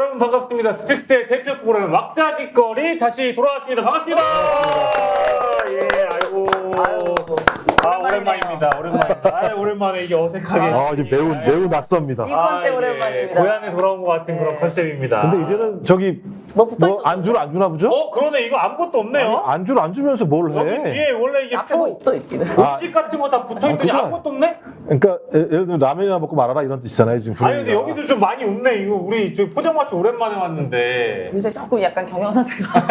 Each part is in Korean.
여러분 반갑습니다. 스픽스의 대표 프로그램 왁자지껄이 다시 돌아왔습니다. 반갑습니다. 예, 아이고. 오랜만입니다. 오랜만입니다. 오랜만에 이게 어색하게. 이제 매우 낯섭니다. 이 컨셉 오랜만입니다. 고향에 돌아온 것 같은 그런 컨셉입니다. 근데 이제는 저기 뭐 붙어 있어. 안주를 안 주나 보죠? 그러네. 이거 아무것도 없네요. 안주를 안 주면서 뭘 여기 해? 뒤에 원래 이게 앞에 뭐 있어 있기는. 음식 같은 거 다 붙어 있더니 그죠? 아무것도 없네? 그러니까 예를 들면 라면이나 먹고 말아라 이런 뜻이잖아요 지금. 아니 근데 여기도 좀 많이 없네. 이거 우리 저 포장마차 오랜만에 왔는데. 요새 조금 약간 경영상태가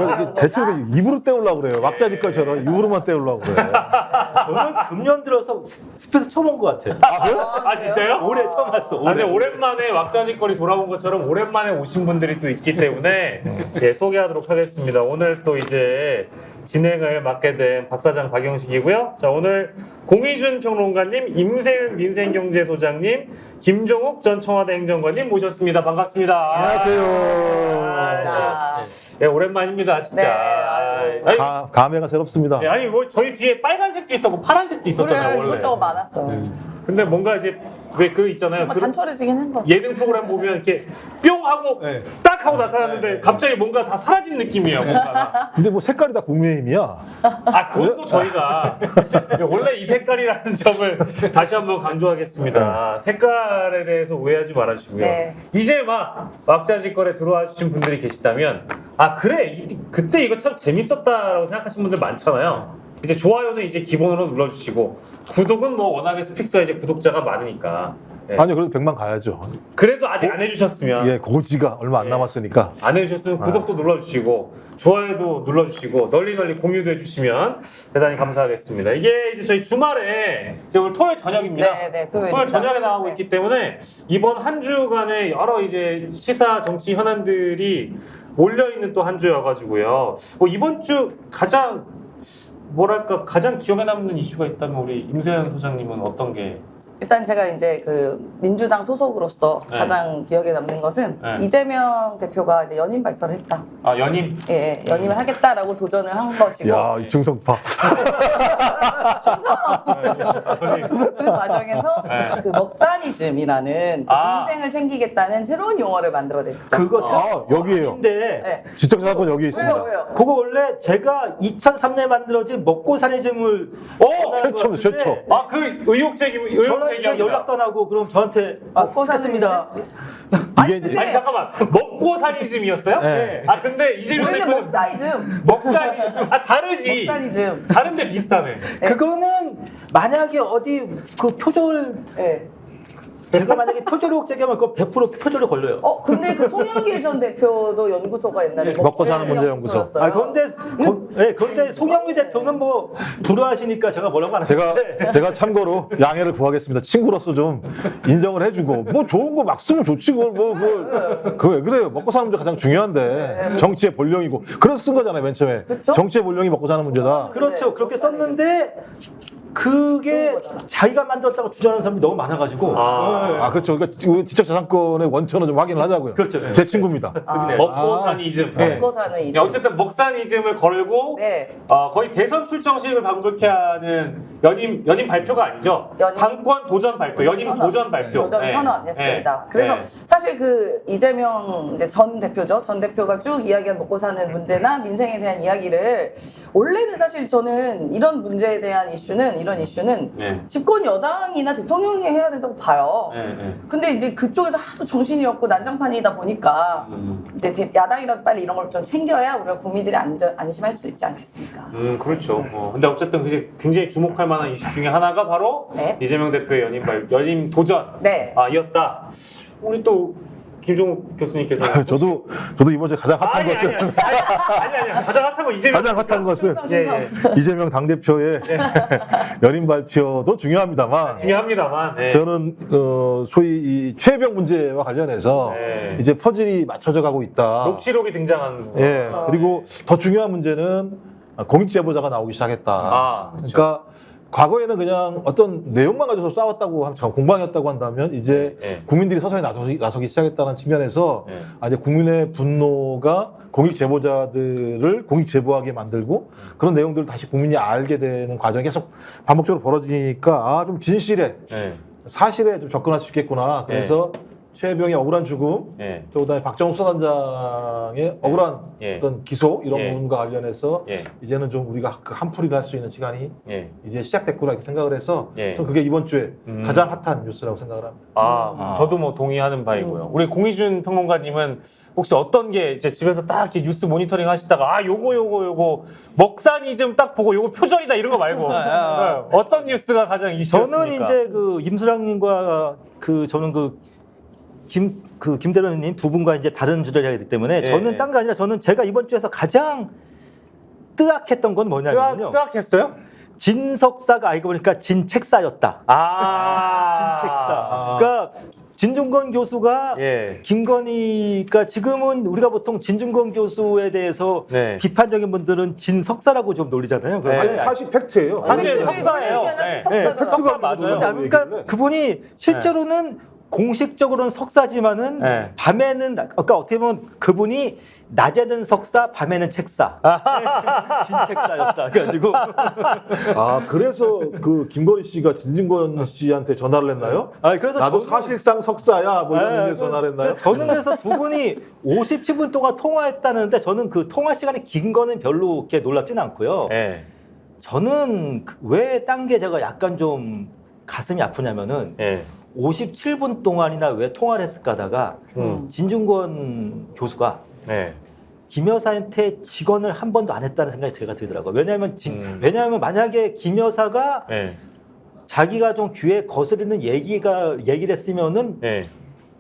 어려워. 대체 입으로 때우려고 그래요. 왁자지껄처럼 입으로만 때우려고 그래요. 저는 금년 들어서 스페이스 처음 온 것 같아요. 아 그래요? 아 진짜요? 올해 처음 왔어. 근데 오랜만에 왁자지껄이 돌아온 것처럼 오랜만에 오신 분들이 또 있기 때문에 예, 소개하도록 하겠습니다. 오늘 또 이제 진행을 맡게 된 박사장 박영식이고요. 자, 오늘 공희준 평론가님, 임세은 민생경제소장님, 김종욱 전 청와대 행정관님 모셨습니다. 반갑습니다. 안녕하세요. 예, 오랜만입니다, 진짜. 네, 아니, 감회가 새롭습니다. 아니 뭐 저희 뒤에 빨간색도 있었고 파란색도 있었잖아요. 그래, 원래. 이것저것 많았어. 근데 뭔가 이제 왜 그 있잖아요. 뭔가 단촐해지긴 한 거. 예능 프로그램 보면 이렇게 뿅 하고 네. 딱 하고 나타났는데 갑자기 뭔가 다 사라진 느낌이에요. 뭔가가. 근데 뭐 색깔이 다 국민의힘이야. 그것도 저희가 원래 이 색깔이라는 점을 다시 한번 강조하겠습니다. 색깔에 대해서 오해하지 말아주시고요. 네. 이제 막 왁자지껄에 들어와 주신 분들이 계시다면 그래 그때 이거 참 재밌었다라고 생각하시는 분들 많잖아요. 이제 좋아요는 이제 기본으로 눌러주시고 구독은 뭐 워낙에 스픽스가 이제 구독자가 많으니까 예. 아니요, 그래도 100만 가야죠. 그래도 아직 안 해주셨으면 예, 고지가 얼마 안 예. 남았으니까. 안 해주셨으면 구독도 눌러주시고 좋아요도 눌러주시고 널리 공유도 해주시면 대단히 감사하겠습니다. 이게 이제 저희 주말에 이제 오늘 토요일 저녁입니다. 네, 토요일 토요일 저녁에 나가고 네. 있기 때문에 이번 한 주간의 여러 이제 시사 정치 현안들이 몰려 있는 또 한 주여가지고요. 이번 주 가장 가장 기억에 남는 이슈가 있다면 우리 임세현 소장님은 어떤 게? 일단 제가 이제 그 민주당 소속으로서 네. 가장 기억에 남는 것은 네. 이재명 대표가 이제 연임 발표를 했다. 연임. 예, 연임을 하겠다라고 도전을 한 것이고 야, 중성파. 그 과정에서 네. 그 먹사니즘이라는 그 아. 민생을 챙기겠다는 새로운 용어를 만들어냈죠. 그거 여기에요. 인데 네. 지적자산권 여기 있습니다. 왜요? 그거 원래 제가 2003년에 만들어진 먹고살이즘을 최초. 그 의혹 저는 제기합니다. 연락도 안 하고 그럼 저한테 먹고 사는 좋겠습니다. 이게 이제 아니 잠깐만 먹고 사니즘이었어요? 네. 근데 이재명 우리는 대표는 먹사이즘. 먹사니즘 다르지. 먹사니즘. 다른데 비슷하네. 그거는 만약에 어디 그 표절 예. 제가 만약에 표절 의혹 제기하면 그거 100% 표절로 걸려요. 근데 그 송영길 전 대표도 연구소가 옛날에 먹고 사는 문제 연구소. 그런데 송영미 대표는 뭐 불효하시니까 제가 뭐라고 안 하는데 제가 참고로 양해를 구하겠습니다. 친구로서 좀 인정을 해주고 뭐 좋은 거 막 쓰면 좋지 그거 왜 그래요? 먹고 사는 문제 가장 중요한데 정치의 본령이고 그래서 쓴 거잖아요 맨 처음에. 그쵸? 정치의 본령이 먹고 사는 문제다. 그렇죠. 그렇게 썼는데 그게 자기가 만들었다고 주장하는 사람이 너무 많아가지고 그렇죠. 그러니까 지적자산권의 원천을 좀 확인을 하자고요. 그렇죠. 제 친구입니다. 먹고사니즘. 먹고 사는 이제. 어쨌든 먹사니즘을 걸고 네. 거의 대선 출정식을 방불케 하는 연임 발표가 아니죠. 연임. 당권 도전 발표, 연임 선언. 도전 발표. 도전 네. 선언이었습니다. 네. 그래서 네. 사실 그 이재명 이제 전 대표죠. 전 대표가 쭉 이야기한 먹고 사는 문제나 민생에 대한 이야기를 원래는 사실 저는 이런 문제에 대한 이런 이슈는 네. 집권 여당이나 대통령이 해야 된다고 봐요. 네. 근데 이제 그쪽에서 하도 정신이 없고 난장판이다 보니까 이제 야당이라도 빨리 이런 걸 좀 챙겨야 우리가 국민들이 안심할 수 있지 않겠습니까? 그렇죠. 근데 어쨌든 그게 굉장히 주목할 만한 이슈 중에 하나가 바로 네. 이재명 대표의 연임 도전. 네. 이었다. 우리 또 김종욱 교수님께서 저도 이번 주에 가장 핫한 것은 아니 가장 핫한 거 이재명 가장 핫한 것은 충성. 이재명 당대표의 연임 발표도 중요합니다만 중요합니다만. 네. 저는 소위 이 최병 문제와 관련해서 네. 이제 퍼즐이 맞춰져 가고 있다. 녹취록이 등장한 거. 예. 그렇죠. 그리고 더 중요한 문제는 공익 제보자가 나오기 시작했다. 그렇죠. 그러니까 과거에는 그냥 어떤 내용만 가지고 싸웠다고 공방이었다고 한다면 이제 네. 국민들이 서서히 나서기 시작했다는 측면에서 네. 이제 국민의 분노가 공익 제보자들을 공익 제보하게 만들고 그런 내용들을 다시 국민이 알게 되는 과정이 계속 반복적으로 벌어지니까 좀 진실에 네. 사실에 좀 접근할 수 있겠구나. 그래서 최혜병의 억울한 죽음, 예. 또 그다음에 박정우 수사단장의 억울한 예. 어떤 기소 이런 예. 부분과 관련해서 예. 이제는 좀 우리가 그 한풀이를 할 수 있는 시간이 예. 이제 시작됐구나 이렇게 생각을 해서 예. 좀 그게 이번 주에 음. 가장 핫한 뉴스라고 생각을 합니다. 저도 뭐 동의하는 바이고요. 우리 공희준 평론가님은 혹시 어떤 게 이제 집에서 딱 이렇게 뉴스 모니터링 하시다가 요거 먹사니즘 딱 보고 요거 표절이다 이런 거 말고 네. 어떤 뉴스가 가장 이슈였습니까? 저는 이제 그 임수랑님과 저는 김대련님 두 분과 이제 다른 주제를 하기 때문에 저는 딴 게 아니라 저는 제가 이번 주에서 가장 뜨악했던 건 뭐냐면요. 뜨악했어요? 진석사가 알고 보니까 진책사였다. 진책사. 그러니까 진중권 교수가 예. 김건희가 지금은 우리가 보통 진중권 교수에 대해서 네. 비판적인 분들은 진석사라고 좀 놀리잖아요. 네. 아니 사실 팩트예요. 사실 우리 석사예요. 얘기하는 네. 석사잖아. 석사 맞아요. 그러니까 그분이 실제로는 공식적으로는 석사지만은 네. 밤에는 그러니까 어떻게 보면 그분이 낮에는 석사, 밤에는 책사, 진책사였다. 그래가지고 아 그래서 그 김건희 씨가 진중권 씨한테 전화를 했나요? 그래서 나도 저는- 사실상 석사야 뭐 이런 네, 의미에서 전화를 했나요? 저는 그래서 두 분이 57분 동안 통화했다는데 저는 그 통화 시간이 긴 거는 별로 그렇게 놀랍지는 않고요. 예. 저는 왜 딴 게 제가 약간 좀 가슴이 아프냐면은 예. 57분 동안이나 왜 통화를 했을까 하다가 진중권 교수가 네. 김 여사한테 직언을 한 번도 안 했다는 생각이 제가 들더라고요. 왜냐하면 만약에 김 여사가 예. 자기가 좀 귀에 거스르는 얘기를 했으면은 예.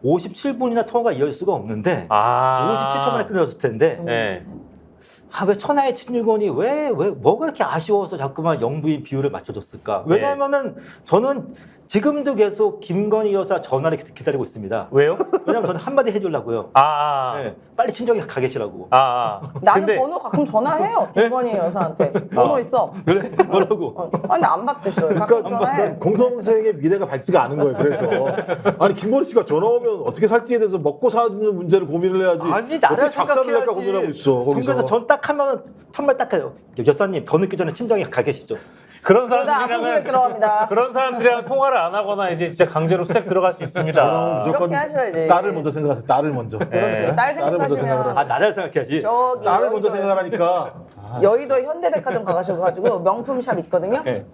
57분이나 통화가 이어질 수가 없는데 아. 57초 만에 끊어졌을 텐데 예. 왜 천하의 친일권이 왜 뭐가 그렇게 아쉬워서 자꾸만 영부인 비율을 맞춰줬을까? 왜냐하면은 저는 지금도 계속 김건희 여사 전화를 기다리고 있습니다. 왜요? 왜냐면 저는 한마디 해주려고요. 아. 빨리 친정에 가 계시라고. 나는 근데 번호 가끔 전화해요. 김건희 여사한테. 번호 있어. 그래? 뭐라고? 근데 안 받대 싫어요. 가끔 전화해. 그러니까 공선생의 미래가 밝지가 않은 거예요. 그래서 아니 김건희 씨가 전화 오면 어떻게 살지에 대해서 먹고 사는 문제를 고민을 해야지. 아니 나를 어떻게 작사를 할까 생각해야지. 고민하고 있어. 거기서. 그래서 전 딱 하면은 첫말 딱 해요. 여사님 더 늦기 전에 친정에 가 계시죠. 그런 그러다 압수수색 사람들이랑은 들어갑니다. 그런 사람들이랑 통화를 안 하거나 이제 진짜 강제로 수색 들어갈 수 있습니다. 무조건 그렇게 하셔야지. 딸을 먼저 생각하세요. 딸을 먼저. 그렇지. 네. 딸 딸을 먼저 생각하시면 생각을 나를 생각해야지. 저기 딸을 먼저 생각하니까. 여의도 현대백화점 가가지고 명품샵 있거든요. 네.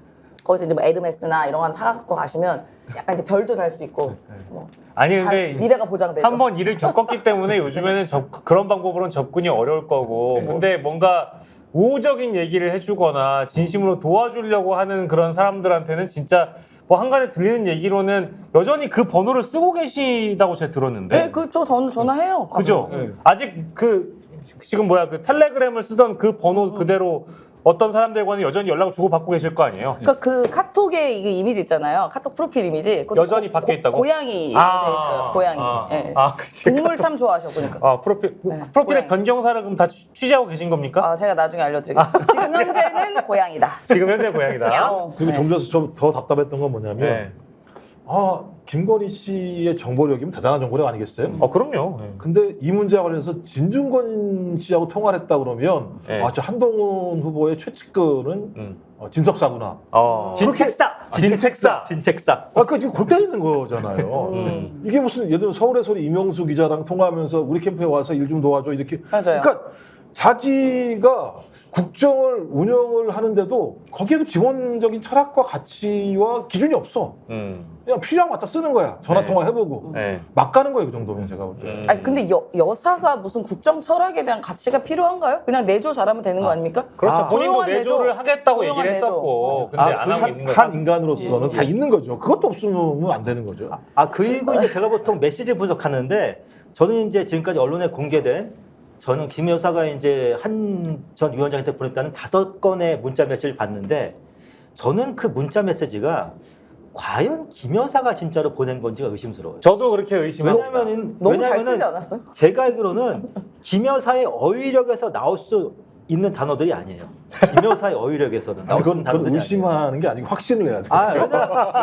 거기서 이제 뭐 에르메스나 이런 거 사갖고 가시면 약간 이제 별도 달 수 있고 뭐 아니 다 근데 미래가 보장되죠. 한 번 일을 겪었기 때문에 요즘에는 그런 방법으로는 접근이 어려울 거고 근데 뭔가 우호적인 얘기를 해주거나 진심으로 도와주려고 하는 그런 사람들한테는 진짜 뭐 한간에 들리는 얘기로는 여전히 그 번호를 쓰고 계시다고 제가 들었는데 네, 그저 저는 전화해요. 그죠? 네. 아직 지금 그 텔레그램을 쓰던 그 번호 그대로 어떤 사람들과는 여전히 연락을 주고받고 계실 거 아니에요? 그러니까 그 카톡의 이게 이미지 있잖아요. 카톡 프로필 이미지. 그것도 여전히 박혀 있다고? 고양이 돼 있어요. 고양이. 예. 제가 동물 참 좋아하셔 보니까. 프로필의 고양이. 변경사를 그럼 다 취재하고 계신 겁니까? 제가 나중에 알려드리겠습니다. 지금 현재는 고양이다. 지금 현재 고양이다. 야옹. 그리고 네. 좀 전에 좀 더 답답했던 건 뭐냐면 네. 김건희 씨의 정보력이면 대단한 정보력 아니겠어요? 그럼요. 네. 근데 이 문제와 관련해서 진중권 씨하고 통화를 했다 그러면 네. 저 한동훈 후보의 최측근은 진석사구나. 진책사. 진책사. 진책사. 아까 지금 골 때리는 거잖아요. 이게 무슨 예를 들면 서울의 소리 이명수 기자랑 통화하면서 우리 캠프에 와서 일 좀 도와줘 이렇게. 맞아요. 그러니까 자기가 국정을 운영을 하는데도 거기에도 기본적인 철학과 가치와 기준이 없어. 그냥 필요한 거 갖다 쓰는 거야. 전화 네. 통화 해보고. 네. 막 가는 거예요, 그 정도면 제가 볼 때. 아니 근데 여사가 무슨 국정 철학에 대한 가치가 필요한가요? 그냥 내조 잘하면 되는 거 아닙니까? 그렇죠. 본인도 조용한 내조를 내조. 하겠다고 조용한 얘기를 내조. 했었고, 근데 안 하고 있는 거죠. 한 인간으로서는 다 있는 거죠. 그것도 없으면 안 되는 거죠. 그리고 이제 제가 보통 메시지 분석하는데 저는 이제 지금까지 언론에 공개된 저는 김 여사가 이제 한 전 위원장한테 보냈다는 5건의 문자 메시지를 봤는데 저는 그 문자 메시지가 과연 김 여사가 진짜로 보낸 건지가 의심스러워요. 저도 그렇게 의심합니다. 너무 잘 쓰지 않았어요? 제가 알기로는 김 여사의 어휘력에서 나올 수 있는 단어들이 아니에요. 김 여사의 어휘력에서는 나올 수 있는 그건 단어들이 아니에요. 의심하는 게 아니고 확신을 해야 돼.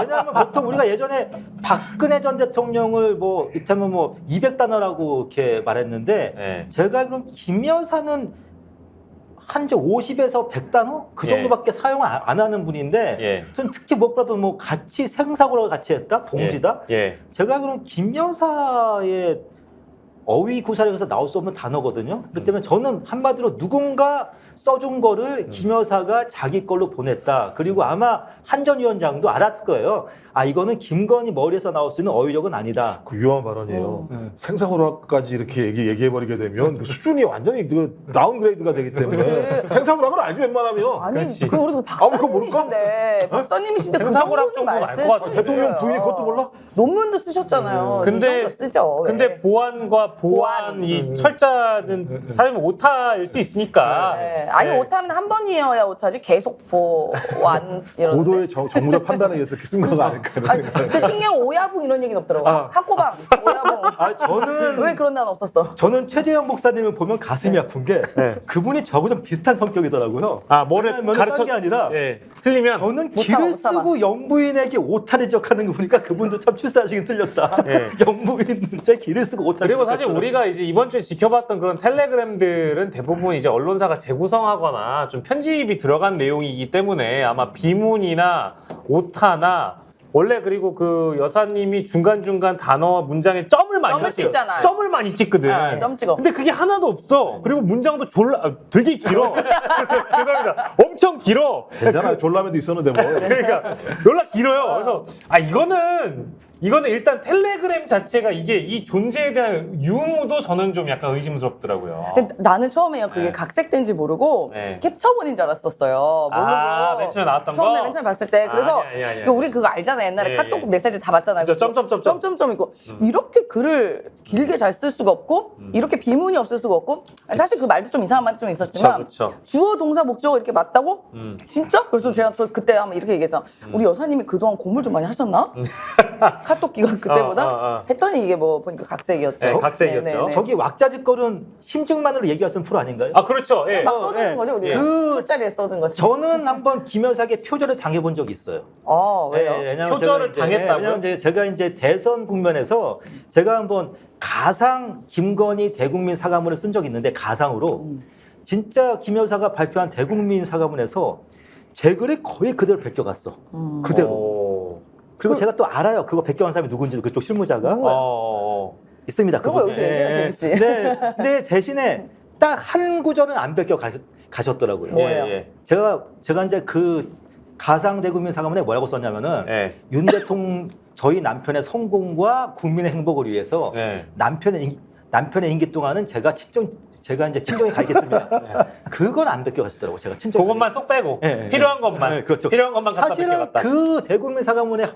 왜냐하면 보통 우리가 예전에 박근혜 전 대통령을 이참은 200단어라고 이렇게 말했는데 네. 제가 알기로는 김 여사는 한저 50에서 100단어 그 예. 정도밖에 사용 안 하는 분인데 예. 전 특히 무엇보다도 뭐 같이 생사고를 같이 했다 동지다. 예. 제가 그럼 김 여사의 어휘 구사력에서 나올 수 없는 단어거든요. 그렇기 때문에 저는 한마디로 누군가 써준 거를 김 여사가 자기 걸로 보냈다. 그리고 아마 한 전 위원장도 알았을 거예요. 아 이거는 김건희 머리에서 나올 수 있는 어휘력은 아니다. 그 위험한 발언이에요. 생사고락까지 이렇게 얘기해버리게 되면 그 수준이 완전히 그 다운그레이드가 되기 때문에 생사고락은 알지 웬만하면. 아니 그렇지. 그 우리도 그거 뭘까? 박사님이신데 박사님이신데 그 생사고락 정도는 정도는 알것 같아. 대통령 부인이 그것도 몰라? 논문도 쓰셨잖아요. 근데- 이 정도 쓰죠. 왜? 근데 보안과 보안 이 철자는 사실 오타일 수 있으니까. 네. 아니 네. 오타면 한 번이어야 오타지 계속 보완 이런. 고도의 정무적 판단에 의해서 이렇게 쓴 거가 아닐까 이런 아니, 생각이. 근데 신경 오야붕 이런 얘기는 없더라고. 아. 학고방 오야붕. 아 저는 왜 그런 단어 없었어? 저는 최재형 목사님을 보면 가슴이 아픈 게 그분이 저하고 좀 비슷한 성격이더라고요. 아 뭐를 왜냐면 가르쳐 딴게 아니라 예. 틀리면 저는 못 참아, 길을 못 참아. 쓰고 영부인에게 오타를 지적하는 거 보니까 그분도 참 출사하시긴 틀렸다. 예. 영부인은 길을 쓰고 오타를 그리고 사실 지적했더라고요. 우리가 이제 이번 주에 지켜봤던 그런 텔레그램들은 대부분 이제 언론사가 재구성하거나 좀 편집이 들어간 내용이기 때문에 아마 비문이나 오타나 원래 그리고 그 여사님이 중간중간 단어 문장에 점을 많이 점을 찍어요. 찍잖아요. 점을 많이 찍거든. 네, 점 찍어. 근데 그게 하나도 없어. 그리고 문장도 되게 길어. 죄송합니다. 엄청 길어. 괜찮아요. 졸라매도 있었는데 뭐. 그러니까 연락 길어요. 그래서 이거는 일단 텔레그램 자체가 이게 이 존재에 대한 유무도 저는 좀 약간 의심스럽더라고요. 근데 나는 처음에요 그게 네. 각색된지 모르고 네. 캡처본인 줄 알았었어요. 모르고. 아, 맨 처음에 나왔던 거? 처음에 맨 처음에 봤을 때 그래서 아니. 우리 그거 알잖아 옛날에 예, 카톡 예. 메시지 다 봤잖아요. 그죠, 점점점점. 점점점 있고 이렇게 글을 길게 잘 쓸 수가 없고 이렇게 비문이 없을 수가 없고 사실 그 말도 좀 이상한 말도 좀 있었지만 그쵸. 주어 동사 목적어 이렇게 맞다고? 음. 진짜? 그래서 제가 저 그때 한번 이렇게 얘기했잖아. 우리 여사님이 그동안 공부를 좀 많이 하셨나? 카톡 기간 그때보다? 했더니 이게 뭐 보니까 각색이었죠. 네, 각색이었죠. 네네네. 저기 왁자지껄은 심증만으로 얘기할 수 있는 프로 아닌가요? 아 그렇죠. 예. 막 떠드는 예. 거죠 우리. 그- 술자리에서 떠드는 거지. 저는 한번 김 여사에게 표절을 당해본 적이 있어요. 왜요? 왜냐면 표절을 제가 이제- 당했다고요? 왜냐면 제가 이제 대선 국면에서 제가 한번 가상 김건희 대국민 사과문을 쓴 적이 있는데 가상으로 진짜 김 여사가 발표한 대국민 사과문에서 제 글이 거의 그대로 베껴갔어. 그대로. 오. 그리고 제가 또 알아요. 그거 베껴간 사람이 누군지 그쪽 실무자가 누구야? 있습니다. 그런 거 그분. 여기서 얘기해야지, 그치? 네. 근데 대신에 딱 한 구절은 안 베껴 가셨더라고요. 뭐예요? 제가 이제 그 가상 대국민 사과문에 뭐라고 썼냐면은 예. 윤 대통령 저희 남편의 성공과 국민의 행복을 위해서 예. 남편의 임기 동안은 제가 이제 친정에 가겠습니다. 그건 안 베껴 가시더라고. 제가 친정. 그것만 쏙 빼고 예, 예. 필요한 것만 네, 그렇죠. 필요한 것만 갖다 사실은 베껴갔다. 그 대국민 사과문의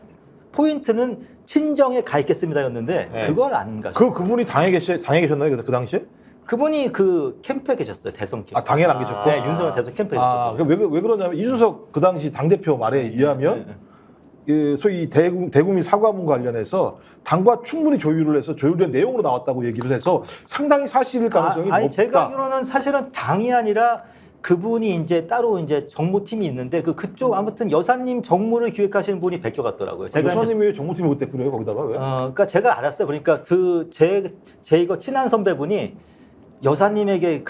포인트는 친정에 가 있겠습니다였는데 네. 그걸 안 가셨어요. 그분이 당해 계셨나요? 그 당시에? 그분이 그 캠프에 계셨어요. 대선 캠프. 아, 당해는 안 계셨고? 네, 윤석열 대선 캠프에 아, 계셨거든요. 왜 그러냐면 이준석 그 당시 당대표 말에 의하면 소위 대국민 사과문 관련해서 당과 충분히 조율을 해서 조율된 내용으로 나왔다고 얘기를 해서 상당히 사실일 가능성이 아니 높다. 제가 알기로는 사실은 당이 아니라 그분이 이제 따로 이제 정무팀이 있는데 그쪽 아무튼 여사님 정무를 기획하시는 분이 베껴갔더라고요. 제가 이제 여사님이 왜 정무팀이 그때 그래요 거기다가 왜? 그러니까 제가 알았어요. 그러니까 제 이거 친한 선배분이 여사님에게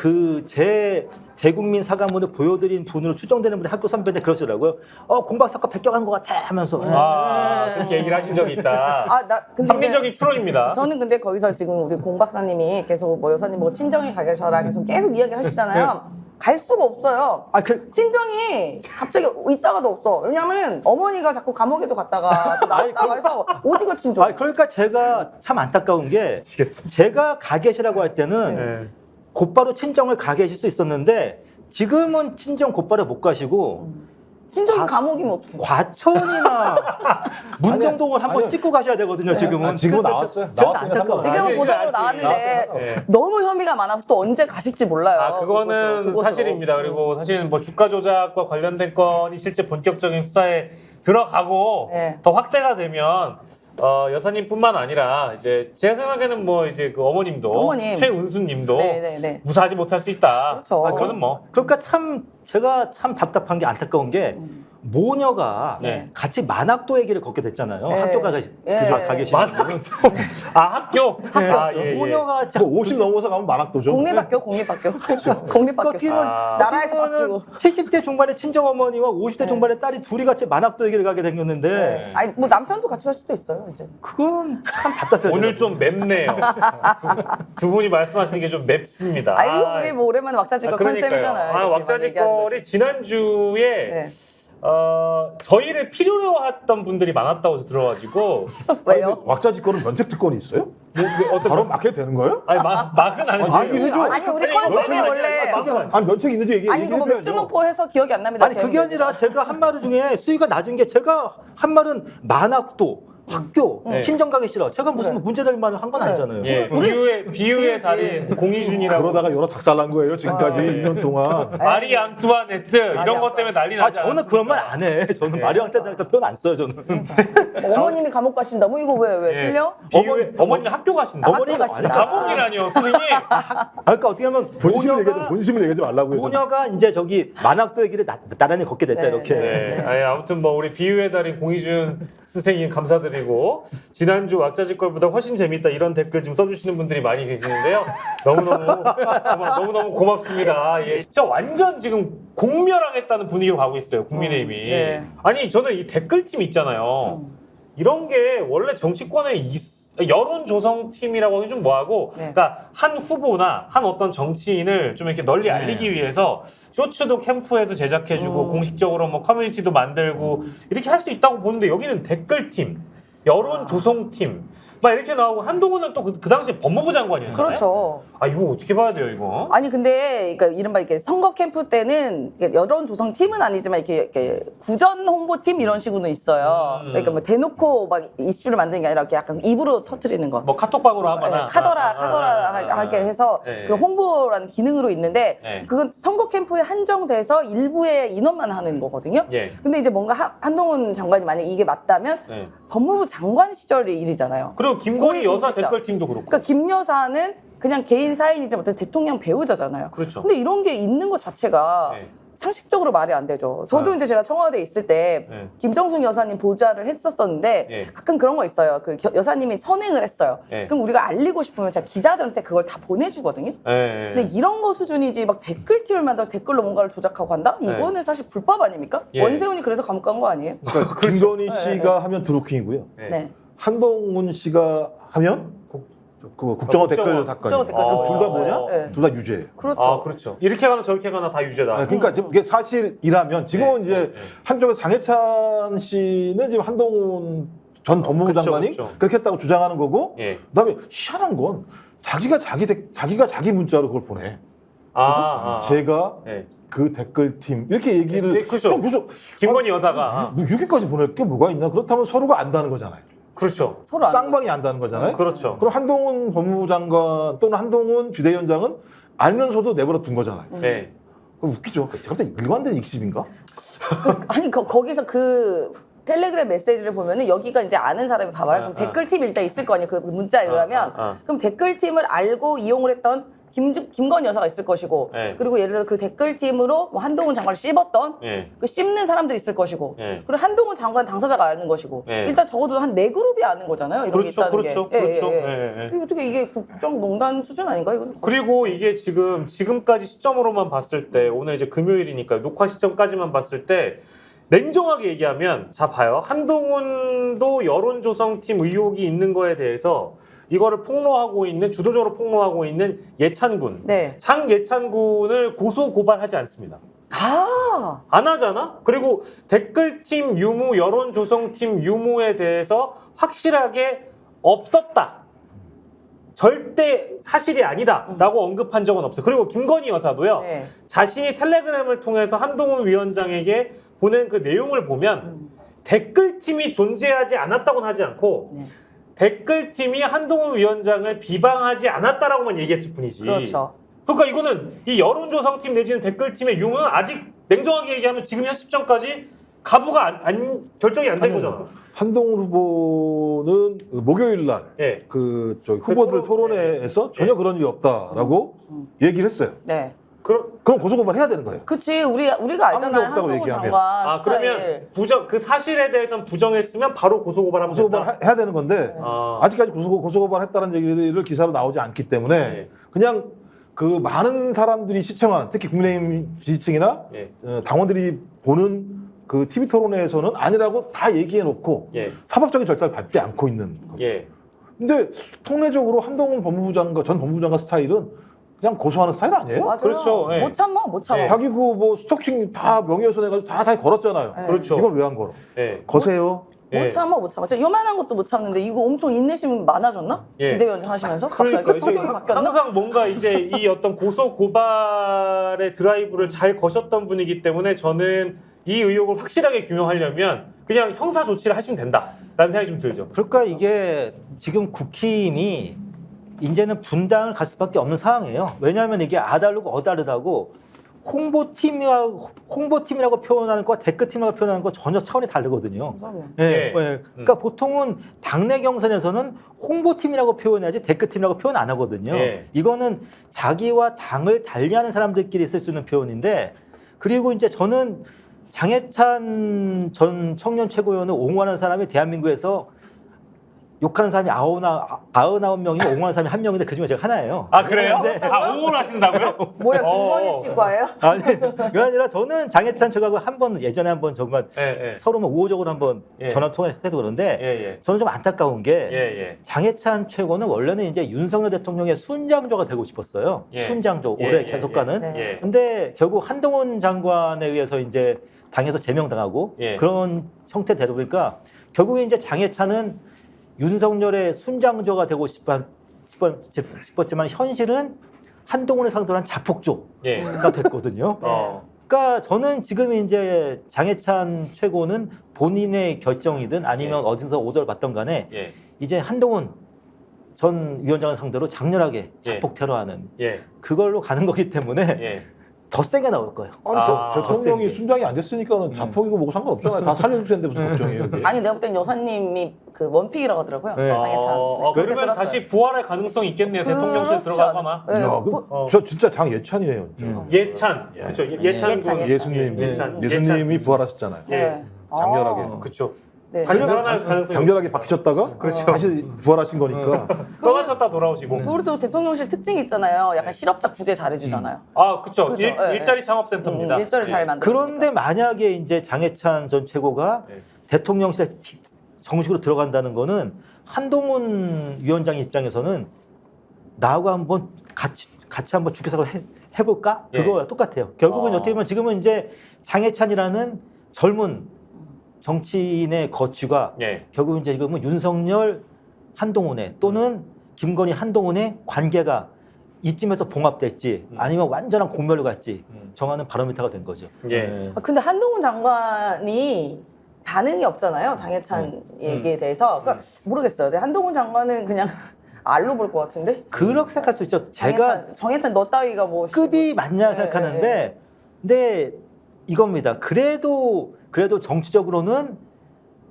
제 대국민 사과문을 보여드린 분으로 추정되는 분이 학교 선배인데 그러시더라고요. 공박사건 베껴간 것 같아 하면서. 그렇게 얘기를 하신 적이 있다. 근데 합리적인 추론입니다. 저는 근데 거기서 지금 우리 공 박사님이 계속 뭐 여사님 뭐 친정에 가게 저라 계속 이야기를 하시잖아요. 갈 수가 없어요. 친정이 갑자기 있다가도 없어. 왜냐면 어머니가 자꾸 감옥에도 갔다가 또 나왔다가 해서 어디가 친정? 그러니까 제가 참 안타까운 게 제가 가 계시라고 할 때는 네. 곧바로 친정을 가 계실 수 있었는데 지금은 친정 곧바로 못 가시고 친정이 감옥이면 어떡해? 과천이나 문정동을 한번 아니요. 찍고 가셔야 되거든요. 지금은. 지금은 그래서 나왔어요. 저는 나왔어요. 안타까워요. 지금은 아니, 고성으로 아직 나왔는데 네. 너무 혐의가 많아서 또 언제 가실지 몰라요. 그거는 그곳으로. 사실입니다. 그리고 사실은 뭐 주가 조작과 관련된 건이 실제 본격적인 수사에 들어가고 네. 더 확대가 되면 여사님뿐만 아니라 이제 제 생각에는 뭐 이제 그 어머님도 어머님. 최은수님도 네네네. 무사하지 못할 수 있다. 그렇죠. 그거는 뭐 그러니까 제가 참 답답한 게 안타까운 게 모녀가 네. 같이 만학도 얘기를 걷게 됐잖아요. 네. 학교 예. 가 계시는 만학도. 아, 학교? 아, 예, 예. 모녀가 뭐 50 넘어서 가면 만학도죠. 공립학교, 공립학교. 공립학교. 어떻게 보면 아. 나라에서 밥 주고. 70대 중반의 친정어머니와 50대 네. 중반의 딸이 둘이 같이 만학도 얘기를 가게 생겼는데 네. 아니 뭐 남편도 같이 갈 수도 있어요 이제. 그건 참 답답해요. 오늘 좀 맵네요. 두 분이 말씀하시는 게 좀 맵습니다. 아 이거 우리 뭐 오랜만에 왁자지껄 컨셉이잖아요. 아, 이렇게 많이 얘기하는 왁자지껄이 지난주에 네. 저희를 필요로 했던 분들이 많았다고 들어가지고 왜요? 왁자지껄은 면책 특권이 있어요? 어떤 바로 막해도 되는 거예요? 아니 막은 아니지. 아니, 얘기해줘. 아니 우리 컨셉이 원래 아니 면책 있는지 아니 이거 뭐 맥주 먹고 해서 기억이 안 납니다. 아니 그게 아니라 제가 한 말 중에 수위가 낮은 게 제가 한 말은 만학도 학교 네. 친정 가기 싫어. 제가 무슨 그래. 문제될 말을 한 건 그래. 아니잖아요. 예, 비유의 비유지. 달인 공희준이라고 그러다가 여러 작살난 거예요 지금까지 아, 2년 동안. 마리 앙뚜아네트 이런 것 때문에 난리 아 나지 않았습니까? 저는 그런 말 안 해. 저는 예. 마리앙테한테 표현 안 써요. 저는. 어머님이 감옥 가신다. 뭐 이거 왜 예. 틀려? 어머니는 학교 가신다. 학교 가신다. 감옥이라니요, 선생님. 그러니까 어떻게 하면 본심을 얘기하지 말라고요. 모녀가 이제 저기 만학도 얘기를 나란히 걷게 됐다 네, 이렇게. 네. 아니, 아무튼 뭐 우리 비유의 달인 공희준 선생님 감사드리고 지난주 왁자지껄보다 훨씬 재밌다 이런 댓글 지금 써주시는 분들이 많이 계시는데요. 너무너무 고맙습니다. 예. 진짜 완전 지금 공멸하겠다는 분위기로 가고 있어요. 국민의힘이. 네. 아니 저는 이 댓글팀 있잖아요. 이런 게 원래 정치권에 여론 조성팀이라고 하기 좀 뭐하고, 네. 그러니까 한 후보나 한 어떤 정치인을 좀 이렇게 널리 알리기 위해서 쇼츠도 캠프에서 제작해주고 공식적으로 뭐 커뮤니티도 만들고 이렇게 할 수 있다고 보는데 여기는 댓글팀, 여론 조성팀 막 이렇게 나오고 한동훈은 또 그 당시에 법무부 장관이었잖아요. 그렇죠. 아 이거 어떻게 봐야 돼요 이거? 아니 근데 그러니까 이른바 이렇게 선거 캠프 때는 이게 여론 조성 팀은 아니지만 이렇게 구전 홍보 팀 이런 식으로는 있어요. 그러니까 뭐 대놓고 막 이슈를 만드는 게 아니라 이렇게 약간 입으로 터트리는 거. 뭐 카톡방으로 하거나 네, 카더라 하게 해서 네. 그런 홍보라는 기능으로 있는데 네. 그건 선거 캠프에 한정돼서 일부의 인원만 하는 거거든요. 예. 근데 이제 뭔가 한동훈 장관이 만약 이게 맞다면 네. 법무부 장관 시절의 일이잖아요. 그리고 김건희 여사 공직자. 댓글팀도 그렇고. 그러니까 김 여사는 그냥 개인 사인이지만 어떤 대통령 배우자잖아요. 그렇죠. 근데 이런 게 있는 것 자체가 네. 상식적으로 말이 안 되죠. 저도 네. 이제 제가 청와대에 있을 때 네. 김정숙 여사님 보좌를 했었었는데 예. 가끔 그런 거 있어요. 그 여사님이 선행을 했어요. 예. 그럼 우리가 알리고 싶으면 제가 기자들한테 그걸 다 보내주거든요. 예. 근데 이런 거 수준이지 막 댓글팀을 만들어서 댓글로 뭔가를 조작하고 한다? 네. 이거는 사실 불법 아닙니까? 예. 원세훈이 그래서 감옥 간 거 아니에요? 그러니까 김건희 씨가 하면 드루킹이고요. 네. 네. 한동훈 씨가 하면 그 국정원 댓글 사건. 국정원 댓글 사건. 둘 다 뭐냐? 네. 둘 다 유죄예요. 그렇죠. 아 그렇죠. 이렇게 가나 저렇게 가나 다 유죄다. 네, 그러니까 지금 이게 사실이라면 지금은 네, 이제 네, 네. 한쪽에서 장해찬 씨는 지금 한동훈 전 법무부 그쵸, 장관이 그쵸. 그렇게 했다고 주장하는 거고, 예. 그다음에 희한한 건 자기가 자기 문자로 그걸 보내. 제가 예. 그 댓글팀 이렇게 얘기를 예, 그렇죠. 그럼 무슨 김건희 여사가 뭐 이렇게까지 보낼 게 뭐가 있나? 그렇다면 서로가 안다는 거잖아요. 그렇죠. 서로 아는 쌍방이 안다는 거잖아요. 그렇죠. 그럼 한동훈 법무부 장관 또는 한동훈 비대위원장은 알면서도 내버려 둔 거잖아요. 네. 그럼 웃기죠. 갑자기 일관된 익십인가? 아니 거기서 그 텔레그램 메시지를 보면은 여기가 이제 아는 사람이 봐봐요. 그럼 아. 댓글팀이 일단 있을 거 아니에요. 그 문자에 의하면. 아. 그럼 댓글팀을 알고 이용을 했던 김건희 여사가 있을 것이고, 네. 그리고 예를 들어 그 댓글팀으로 뭐 한동훈 장관을 씹었던 예. 그 씹는 사람들이 있을 것이고, 예. 그리고 한동훈 장관 당사자가 아는 것이고, 예. 일단 적어도 한 4그룹이 아는 거잖아요. 이런 게 그렇죠. 있다는 그렇죠. 게. 그렇죠. 예. 예, 예. 이게 어떻게 이게 국정농단 수준 아닌가요? 이건? 그리고 이게 지금까지 시점으로만 봤을 때 오늘 이제 금요일이니까 녹화 시점까지만 봤을 때 냉정하게 얘기하면 자 봐요. 한동훈도 여론조성팀 의혹이 있는 거에 대해서 이거를 폭로하고 있는 주도적으로 폭로하고 있는 예찬군, 네. 장예찬군을 고소 고발하지 않습니다. 아, 안 하잖아? 그리고 댓글팀 유무, 여론조성팀 유무에 대해서 확실하게 없었다. 절대 사실이 아니다. 라고 언급한 적은 없어요. 그리고 김건희 여사도요. 네. 자신이 텔레그램을 통해서 한동훈 위원장에게 보낸 그 내용을 보면 댓글팀이 존재하지 않았다고는 하지 않고 네. 댓글팀이 한동훈 위원장을 비방하지 않았다라고만 얘기했을 뿐이지. 그렇죠. 그러니까 이거는 이 여론조성팀 내지는 댓글팀의 유무는 아직 냉정하게 얘기하면 지금 현 시점까지 가부가 결정이 안 된 거잖아. 한동훈 후보는 목요일 날 예. 그 후보들 토론회에서 전혀 그런 일이 없다라고 얘기를 했어요. 네. 그럼 고소고발 해야 되는 거예요. 그치 우리가 알잖아요. 없다고 한동훈 얘기하면. 장관 스타일. 그러면 그 사실에 대해서는 부정했으면 바로 고소고발하면 된다. 고소고발 해야 되는 건데 아직까지 고소고발 했다는 얘기를 기사로 나오지 않기 때문에 네. 그냥 그 많은 사람들이 시청하는 특히 국민의힘 지지층이나 예. 당원들이 보는 그 TV 토론회에서는 아니라고 다 얘기해 놓고 예. 사법적인 절차를 밟지 않고 있는 거죠. 예. 근데 통례적으로 한동훈 전 법무부 장관 스타일은 그냥 고소하는 스타일 아니에요? 맞아요. 그렇죠. 예. 못 참아, 못 참아. 예. 자기 그 뭐 스토킹 다 명예훼손 해가지고 다 자기 걸었잖아요. 네. 그렇죠. 이건 왜 안 걸어? 예. 거세요. 못 참아, 못 참아. 진짜 요만한 것도 못 참는데 이거 엄청 인내심 많아졌나? 예. 비대위원장 하시면서 그러니까 갑자기 이제 성격이 바뀌었나? 항상 뭔가 이제 이 어떤 고소 고발의 드라이브를 잘 거셨던 분이기 때문에 저는 이 의혹을 확실하게 규명하려면 그냥 형사 조치를 하시면 된다라는 생각이 좀 들죠. 그러니까 이게 지금 국힘이 이제는 분당을 갈 수밖에 없는 상황이에요. 왜냐하면 이게 아다르고 어다르다고 홍보팀이라고 표현하는 거와 댓글팀이라고 표현하는 거 전혀 차원이 다르거든요. 그럼요. 예. 그러니까 보통은 당내 경선에서는 홍보팀이라고 표현해야지 댓글팀이라고 표현 안 하거든요. 예. 이거는 자기와 당을 달리하는 사람들끼리 쓸 수 있는 표현인데, 그리고 이제 저는 장해찬 전 청년 최고위원을 옹호하는 사람이 대한민국에서 욕하는 사람이 99명이면 옹호하는 사람이 1명인데 그중에 제가 하나예요. 아 그래요? 네. 옹호를 하신다고요? 뭐야, 김건희 씨 과예요? 아니, 그게 아니라 저는 장해찬 최고하고 예전에 한번 정말 예. 서로 우호적으로 한번 예. 전화 통화해도 그런데 예. 저는 좀 안타까운 게 예. 장해찬 최고는 원래는 이제 윤석열 대통령의 순장조가 되고 싶었어요. 예. 순장조 예, 올해 예, 계속 예. 가는. 네. 예. 근데 결국 한동훈 장관에 의해서 이제 당에서 제명당하고 예. 그런 형태 되다 보니까 결국에 이제 장해찬은 윤석열의 순장조가 되고 싶었지만 현실은 한동훈을 상대로 한 자폭조가 예. 됐거든요. 어. 그러니까 저는 지금 이제 장해찬 최고는 본인의 결정이든 아니면 예. 어디서 오더를 받던 간에 예. 이제 한동훈 전 위원장을 상대로 장렬하게 예. 자폭 테러하는 예. 그걸로 가는 거기 때문에 예. 더 세게 나올 거예요. 아니 아, 대통령이 더 세게. 순장이 안 됐으니까는 자폭이고 뭐고 상관없잖아요. 다 살려줄 텐데 무슨 걱정이에요. 그게. 아니 내가 볼 땐 여사님이 그 원픽이라고 하더라고요. 네. 장해찬. 네, 그렇게 그러면 들었어요. 다시 부활할 가능성이 있겠네요. 대통령실 그렇지 들어가거나. 않아요? 네. 야, 저 진짜 장예찬이네요. 진짜. 예찬. 그렇죠. 예찬 예찬, 군. 예수님, 예찬. 예수님이 부활하셨잖아요. 예. 네. 장렬하게. 아, 그렇죠. 네. 다시 살아날 가능성이 장렬하게 바뀌셨다가 그렇죠. 다시 부활하신 거니까. 떠나셨다 돌아오시고. 우리도 대통령실 특징이 있잖아요. 약간 실업자 구제 잘해주잖아요. 아, 그렇죠. 그렇죠. 예, 일자리 창업센터입니다. 일자리 잘 예. 만들어. 그런데 만약에 이제 장해찬 전 최고가 네. 대통령실에 정식으로 들어간다는 거는 한동훈 위원장 입장에서는 나하고 한번 같이 한번 주기사를 해볼까? 예. 그거와 똑같아요. 결국은 아. 어떻게 보면 지금은 이제 장해찬이라는 젊은 정치인의 거취가 예. 결국 이제 지금은 윤석열 한동훈의 또는 김건희 한동훈의 관계가 이쯤에서 봉합될지 아니면 완전한 공멸로 갈지 정하는 바로미터가 된 거죠. 예. 네. 아, 근데 한동훈 장관이 반응이 없잖아요. 장해찬 얘기에 대해서. 그러니까 모르겠어요. 근데 한동훈 장관은 그냥 알로 볼 것 같은데. 그렇게 생각할 수 있죠. 제가 정해찬 너 따위가 뭐 급이 맞냐 네, 생각하는데 근데 이겁니다. 그래도 정치적으로는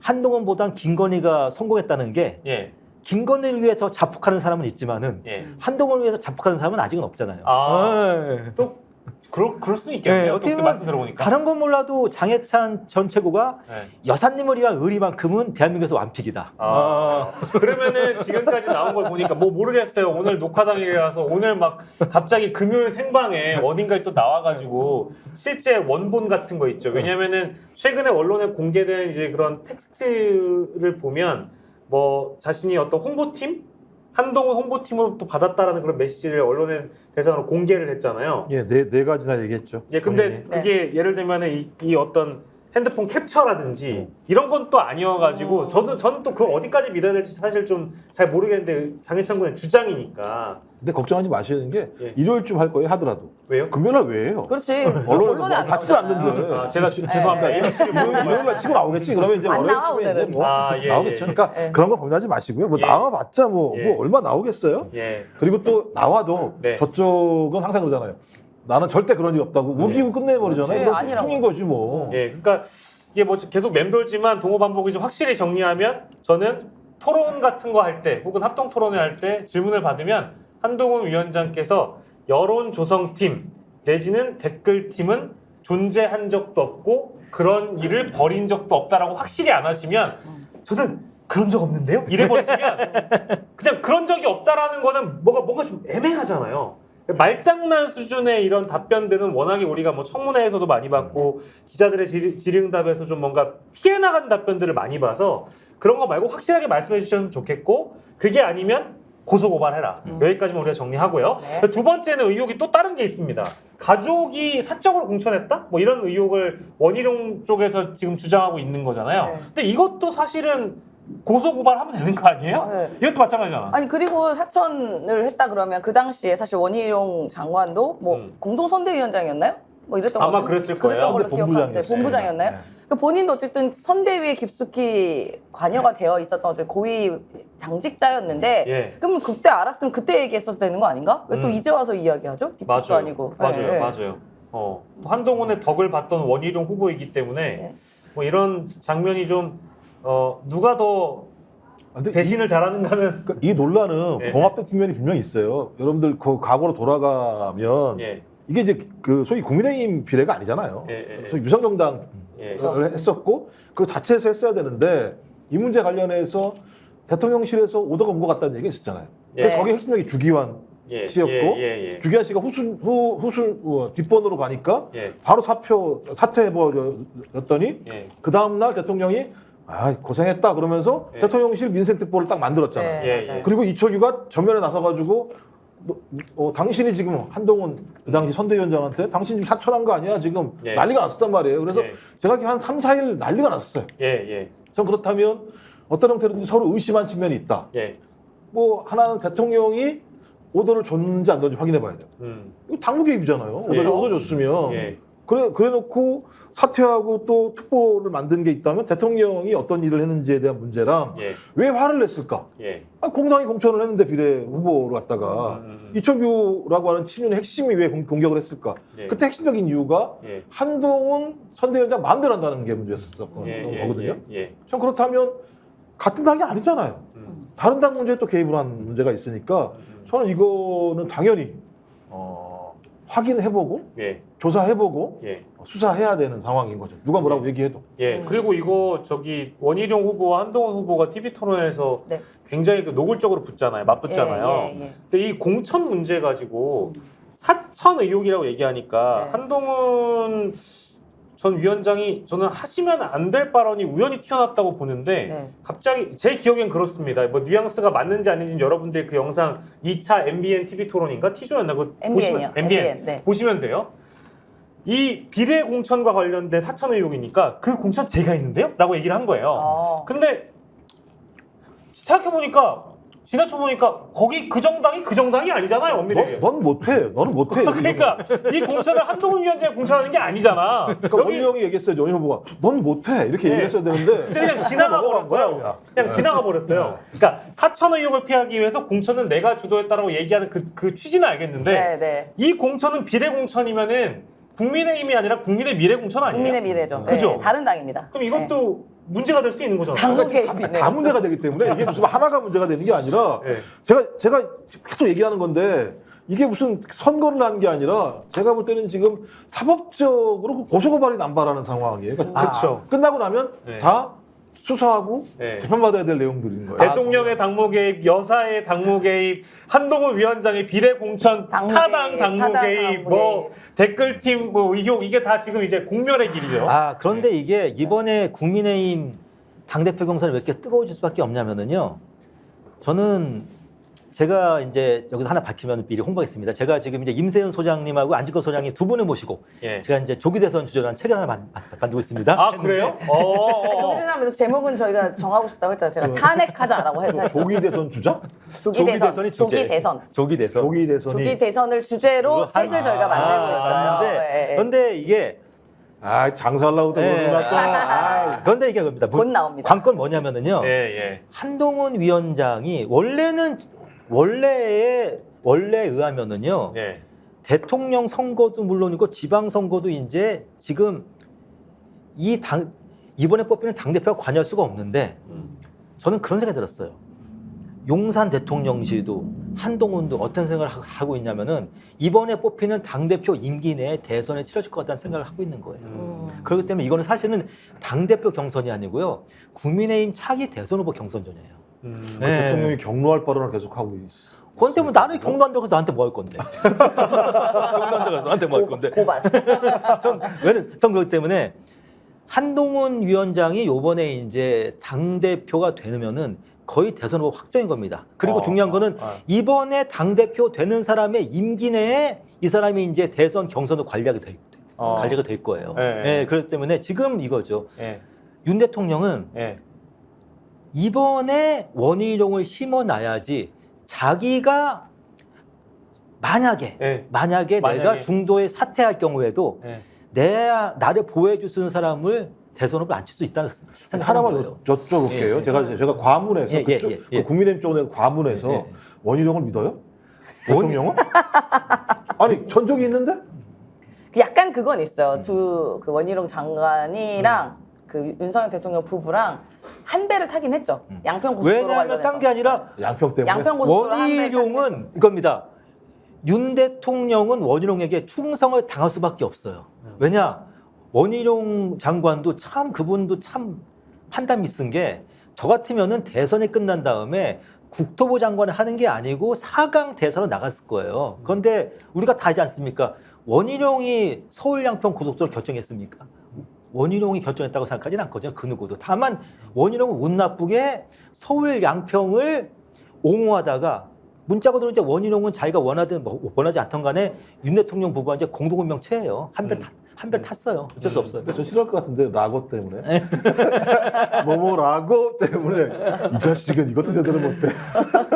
한동훈보단 김건희가 성공했다는 게 예. 김건희를 위해서 자폭하는 사람은 있지만은 예. 한동훈을 위해서 자폭하는 사람은 아직은 없잖아요. 아, 또 그럴 수는 있겠네요. 네, 또 어떻게 그 보면 말씀 들어보니까. 다른 건 몰라도 장해찬 전 최고가 네. 여사님을 위한 의리만큼은 대한민국에서 완픽이다. 그러면은 지금까지 나온 걸 보니까 뭐 모르겠어요. 오늘 녹화 당일이라서 오늘 막 갑자기 금요일 생방에 어딘가에 또 나와가지고 실제 원본 같은 거 있죠. 왜냐면은 최근에 언론에 공개된 이제 그런 텍스트를 보면 뭐 자신이 어떤 홍보팀? 한동훈 홍보팀으로부터 받았다라는 그런 메시지를 언론에 대상으로 공개를 했잖아요. 예, 네 가지나 얘기했죠. 예, 근데 본인이. 그게 예를 들면은 이 어떤 핸드폰 캡처라든지 이런 건 또 아니어가지고 저는 또 그걸 어디까지 믿어야 될지 사실 좀 잘 모르겠는데 장해찬 군의 주장이니까. 근데 걱정하지 마시는 게 예. 일요일쯤 할 거예요 하더라도 왜요? 금요일 날 왜 해요? 그렇지. 언론에 안 받지 나오잖아요. 않는데. 아, 제가 죄송합니다. 예, 예. 일요일 날 치고 나오겠지. 그러면 이제 안 나와, 월요일쯤에 이제 오늘은. 뭐 아, 예, 나오겠죠. 예. 그러니까 예. 그런 거 고민하지 마시고요. 뭐 예. 나와봤자 뭐 예. 얼마 나오겠어요? 예. 그리고 또 나와도 네. 저쪽은 항상 그러잖아요. 나는 절대 그런 일 없다고 우기고 끝내버리잖아요. 그렇지, 이거 아니라고. 퉁인 거지 뭐. 예, 그러니까 이게 뭐 계속 맴돌지만 동호반복이 좀 확실히 정리하면 저는 토론 같은 거 할 때 혹은 합동 토론회 할 때 질문을 받으면 한동훈 위원장께서 여론 조성팀 내지는 댓글팀은 존재한 적도 없고 그런 일을 벌인 적도 없다라고 확실히 안 하시면 저는 그런 적 없는데요? 이래버리시면 그냥 그런 적이 없다라는 거는 뭔가 좀 애매하잖아요. 말장난 수준의 이런 답변들은 워낙에 우리가 뭐 청문회에서도 많이 받고 기자들의 질의응답에서 좀 뭔가 피해 나가는 답변들을 많이 봐서 그런 거 말고 확실하게 말씀해 주셨으면 좋겠고 그게 아니면 고소고발해라. 여기까지만 우리가 정리하고요. 네. 두 번째는 의혹이 또 다른 게 있습니다. 가족이 사적으로 공천했다? 뭐 이런 의혹을 원희룡 쪽에서 지금 주장하고 있는 거잖아요. 네. 근데 이것도 사실은 고소고발하면 되는 거 아니에요? 네. 이것도 마찬가지잖아. 아니 그리고 사천을 했다 그러면 그 당시에 사실 원희룡 장관도 뭐 공동선대위원장이었나요? 뭐 이랬던 아마 것 그랬을 그랬던 거예요. 걸로 기억하는데 본부장이었어요. 본부장이었나요? 네. 그 본인도 어쨌든 선대위에 깊숙이 관여가 되어 있었던 어쨌든 고위 당직자였는데 예. 그럼 그때 알았으면 그때 얘기했어도 되는 거 아닌가? 왜 또 이제 와서 이야기하죠? 뒷북도 아니고. 맞아요. 네, 네. 맞아요. 한동훈의 덕을 봤던 원희룡 후보이기 때문에 네. 뭐 이런 장면이 좀 누가 더 근데 배신을 잘하는가는 그러니까 이 논란은 예. 봉합된 측면이 분명히 있어요. 여러분들 그 과거로 돌아가면 예. 이게 이제 그 소위 국민의힘 비례가 아니잖아요. 예. 소위 유성정당을 예. 했었고 그 자체에서 했어야 되는데 이 문제 관련해서 대통령실에서 오더가 온 것 같다는 얘기가 있었잖아요. 그래서 예. 거기 핵심적인 주기환 예. 씨였고 예. 주기환 씨가 뒷번호로 가니까 예. 바로 사퇴해버렸더니 예. 그 다음날 대통령이 고생했다 그러면서 예. 대통령실 민생특보를 딱 만들었잖아요. 네, 예, 맞아요. 예. 그리고 이철규가 전면에 나서가지고 당신이 지금 한동훈 그 당시 선대위원장한테 당신 지금 사천한 거 아니야? 지금 예. 난리가 났었단 말이에요. 그래서 예. 제가 한 3, 4일 난리가 났었어요. 예. 전 그렇다면 어떤 형태로든 서로 의심한 측면이 있다. 예. 뭐 하나는 대통령이 오더를 줬는지 안 줬는지 확인해 봐야 돼요. 이거 당무 개입이잖아요. 그렇죠. 오더 줬으면 예. 그래 놓고 사퇴하고 또 특보를 만든 게 있다면 대통령이 어떤 일을 했는지에 대한 문제랑 예. 왜 화를 냈을까? 예. 공당이 공천을 했는데 비례 후보로 갔다가 이철규라고 하는 친윤의 핵심이 왜 공격을 했을까? 예. 그때 핵심적인 이유가 예. 한동훈 선대위원장 마음대로 한다는 게 문제였었던 거거든요. 전 그렇다면 같은 당이 아니잖아요. 다른 당 문제에 또 개입을 한 문제가 있으니까 저는 이거는 당연히 확인해보고 예. 조사해보고 예. 수사해야 되는 상황인 거죠. 누가 뭐라고 얘기해도. 예. 그리고 이거 원희룡 후보와 한동훈 후보가 TV 토론에서 네. 굉장히 그 노골적으로 붙잖아요. 맞붙잖아요. 예. 근데 이 공천 문제 가지고 사천 의혹이라고 얘기하니까 네. 한동훈 전 위원장이 저는 하시면 안 될 발언이 우연히 튀어났다고 보는데 네. 갑자기 제 기억엔 그렇습니다. 뭐 뉘앙스가 맞는지 아닌지 여러분들 그 영상 2차 MBN TV 토론인가 T조였나 그거 MBN이요. MBN 네. 보시면 돼요. 이 비례 공천과 관련된 사천 의혹이니까 그 공천 제가 있는데요? 라고 얘기를 한 거예요. 근데 생각해보니까 지나쳐보니까 거기 그 정당이 아니잖아요. 엄밀하게. 넌 못해. 너는 못해. 그러니까 이 공천을 한동훈 위원장이 공천하는 게 아니잖아. 그러니까 원희룡이 얘기했어요. 원희 후보가 넌 못해 이렇게 얘기를 했어야 되는데 근데 그냥 지나가 넘어간 거야, 버렸어요. 그냥 지나가 버렸어요. 그러니까 사천 의혹을 피하기 위해서 공천은 내가 주도했다라고 얘기하는 그 취지는 알겠는데 네. 이 공천은 비례 공천이면은 국민의힘이 아니라 국민의 미래 공천 아니에요? 국민의 미래죠. 그죠? 네, 다른 당입니다. 그럼 이것도 문제가 될 수 있는 거잖아요. 당무 개입이네. 다 문제가 되기 때문에 이게 무슨 하나가 문제가 되는 게 아니라 네. 제가 계속 얘기하는 건데 이게 무슨 선거를 한 게 아니라 제가 볼 때는 지금 사법적으로 고소고발이 남발하는 상황이에요. 그러니까 그렇죠. 끝나고 나면 네. 다 수사하고 네. 재판받아야 될 내용들인 거예요. 대통령의 당무 개입, 여사의 당무 개입, 한동훈 위원장의 비례 공천, 당무 타당 개입, 당무 타당 개입, 당무 뭐 댓글팀 뭐 의혹 이게 다 지금 이제 공멸의 길이죠. 그런데 이게 이번에 국민의힘 당대표 경선이 왜 이렇게 뜨거워질 수밖에 없냐면은요. 저는 제가 이제 여기서 하나 밝히면 미리 홍보하겠습니다. 제가 지금 이제 임세은 소장님하고 안지권 소장님 두 분을 모시고 예. 제가 이제 조기 대선 주제라는 책을 하나 만들고 있습니다. 아 그래요? 조기대선하면서 제목은 저희가 정하고 싶다고 했잖아요. 제가 탄핵하자라고 했죠. 조기 대선 주자? 조기 대선. 대선이 주제. 조기 대선. 조기 대선. 조기 대선이 조기 대선을 주제로 책을 저희가 만들고 있어요. 그런데, 네. 그런데 이게 장사하려고 네. 그런데 이게 겁니다. 곧 나옵니다. 관건 뭐냐면은요. 예. 한동훈 위원장이 원래에 의하면은요. 예. 대통령 선거도 물론이고 지방 선거도 이제 지금 이번에 뽑히는 당 대표가 관여할 수가 없는데 저는 그런 생각이 들었어요. 용산 대통령실도 한동훈도 어떤 생각을 하고 있냐면은 이번에 뽑히는 당대표 임기 내에 대선에 치러질 것 같다는 생각을 하고 있는 거예요. 그렇기 때문에 이거는 사실은 당대표 경선이 아니고요. 국민의힘 차기 대선 후보 경선전이에요. 그 대통령이 경로할 발언을 계속 하고 있어. 그건 때문에 나는 경로한다고 해서 나한테 뭐 할 건데. 경로한다고 해서 나한테 뭐 할 건데. 고발. 전 그렇기 때문에 한동훈 위원장이 요번에 이제 당대표가 되면은 거의 대선 후보 확정인 겁니다. 그리고 중요한 거는 이번에 당대표 되는 사람의 임기 내에 이 사람이 이제 대선 경선을 관리하게 될 거예요. 예, 그렇기 때문에 지금 이거죠. 윤 대통령은 이번에 원희룡을 심어놔야지 자기가 만약에 내가 중도에 사퇴할 경우에도 나를 보호해줄 수 있는 사람을 대선으로 앉힐 수 있다는 생각을 하나만 거예요. 여쭤볼게요. 제가 과문에서 그 국민의힘 쪽에 과문에서 원희룡을 믿어요? 대통령은? 아니 전적이 있는데? 약간 그건 있어요. 그 원희룡 장관이랑 그 윤석열 대통령 부부랑 한 배를 타긴 했죠. 양평 고속도로 왜냐하면 관련해서. 딴 게 아니라 양평 때문에. 양평 고속도로 한 배를 타긴 했죠. 원희룡은 이겁니다. 윤 대통령은 원희룡에게 충성을 당할 수밖에 없어요. 왜냐? 원희룡 장관도 참 그분도 참 판단이 쓴 게 저 같으면은 대선이 끝난 다음에 국토부 장관을 하는 게 아니고 4강 대선으로 나갔을 거예요. 그런데 우리가 다 알지 않습니까? 원희룡이 서울 양평 고속도로 결정했습니까? 원희룡이 결정했다고 생각하지는 않거든요. 그 누구도. 다만 원희룡은 운 나쁘게 서울 양평을 옹호하다가 문자가 들어오는 이제 원희룡은 자기가 원하든 원하지 않던 간에 윤 대통령 부부와 이제 공동운명체예요. 한 배 탔어요. 어쩔 수 없어요. 근데 저 싫어할 것 같은데 라고 때문에. 뭐뭐 라고 때문에 이 자식은 이것도 제대로 못해.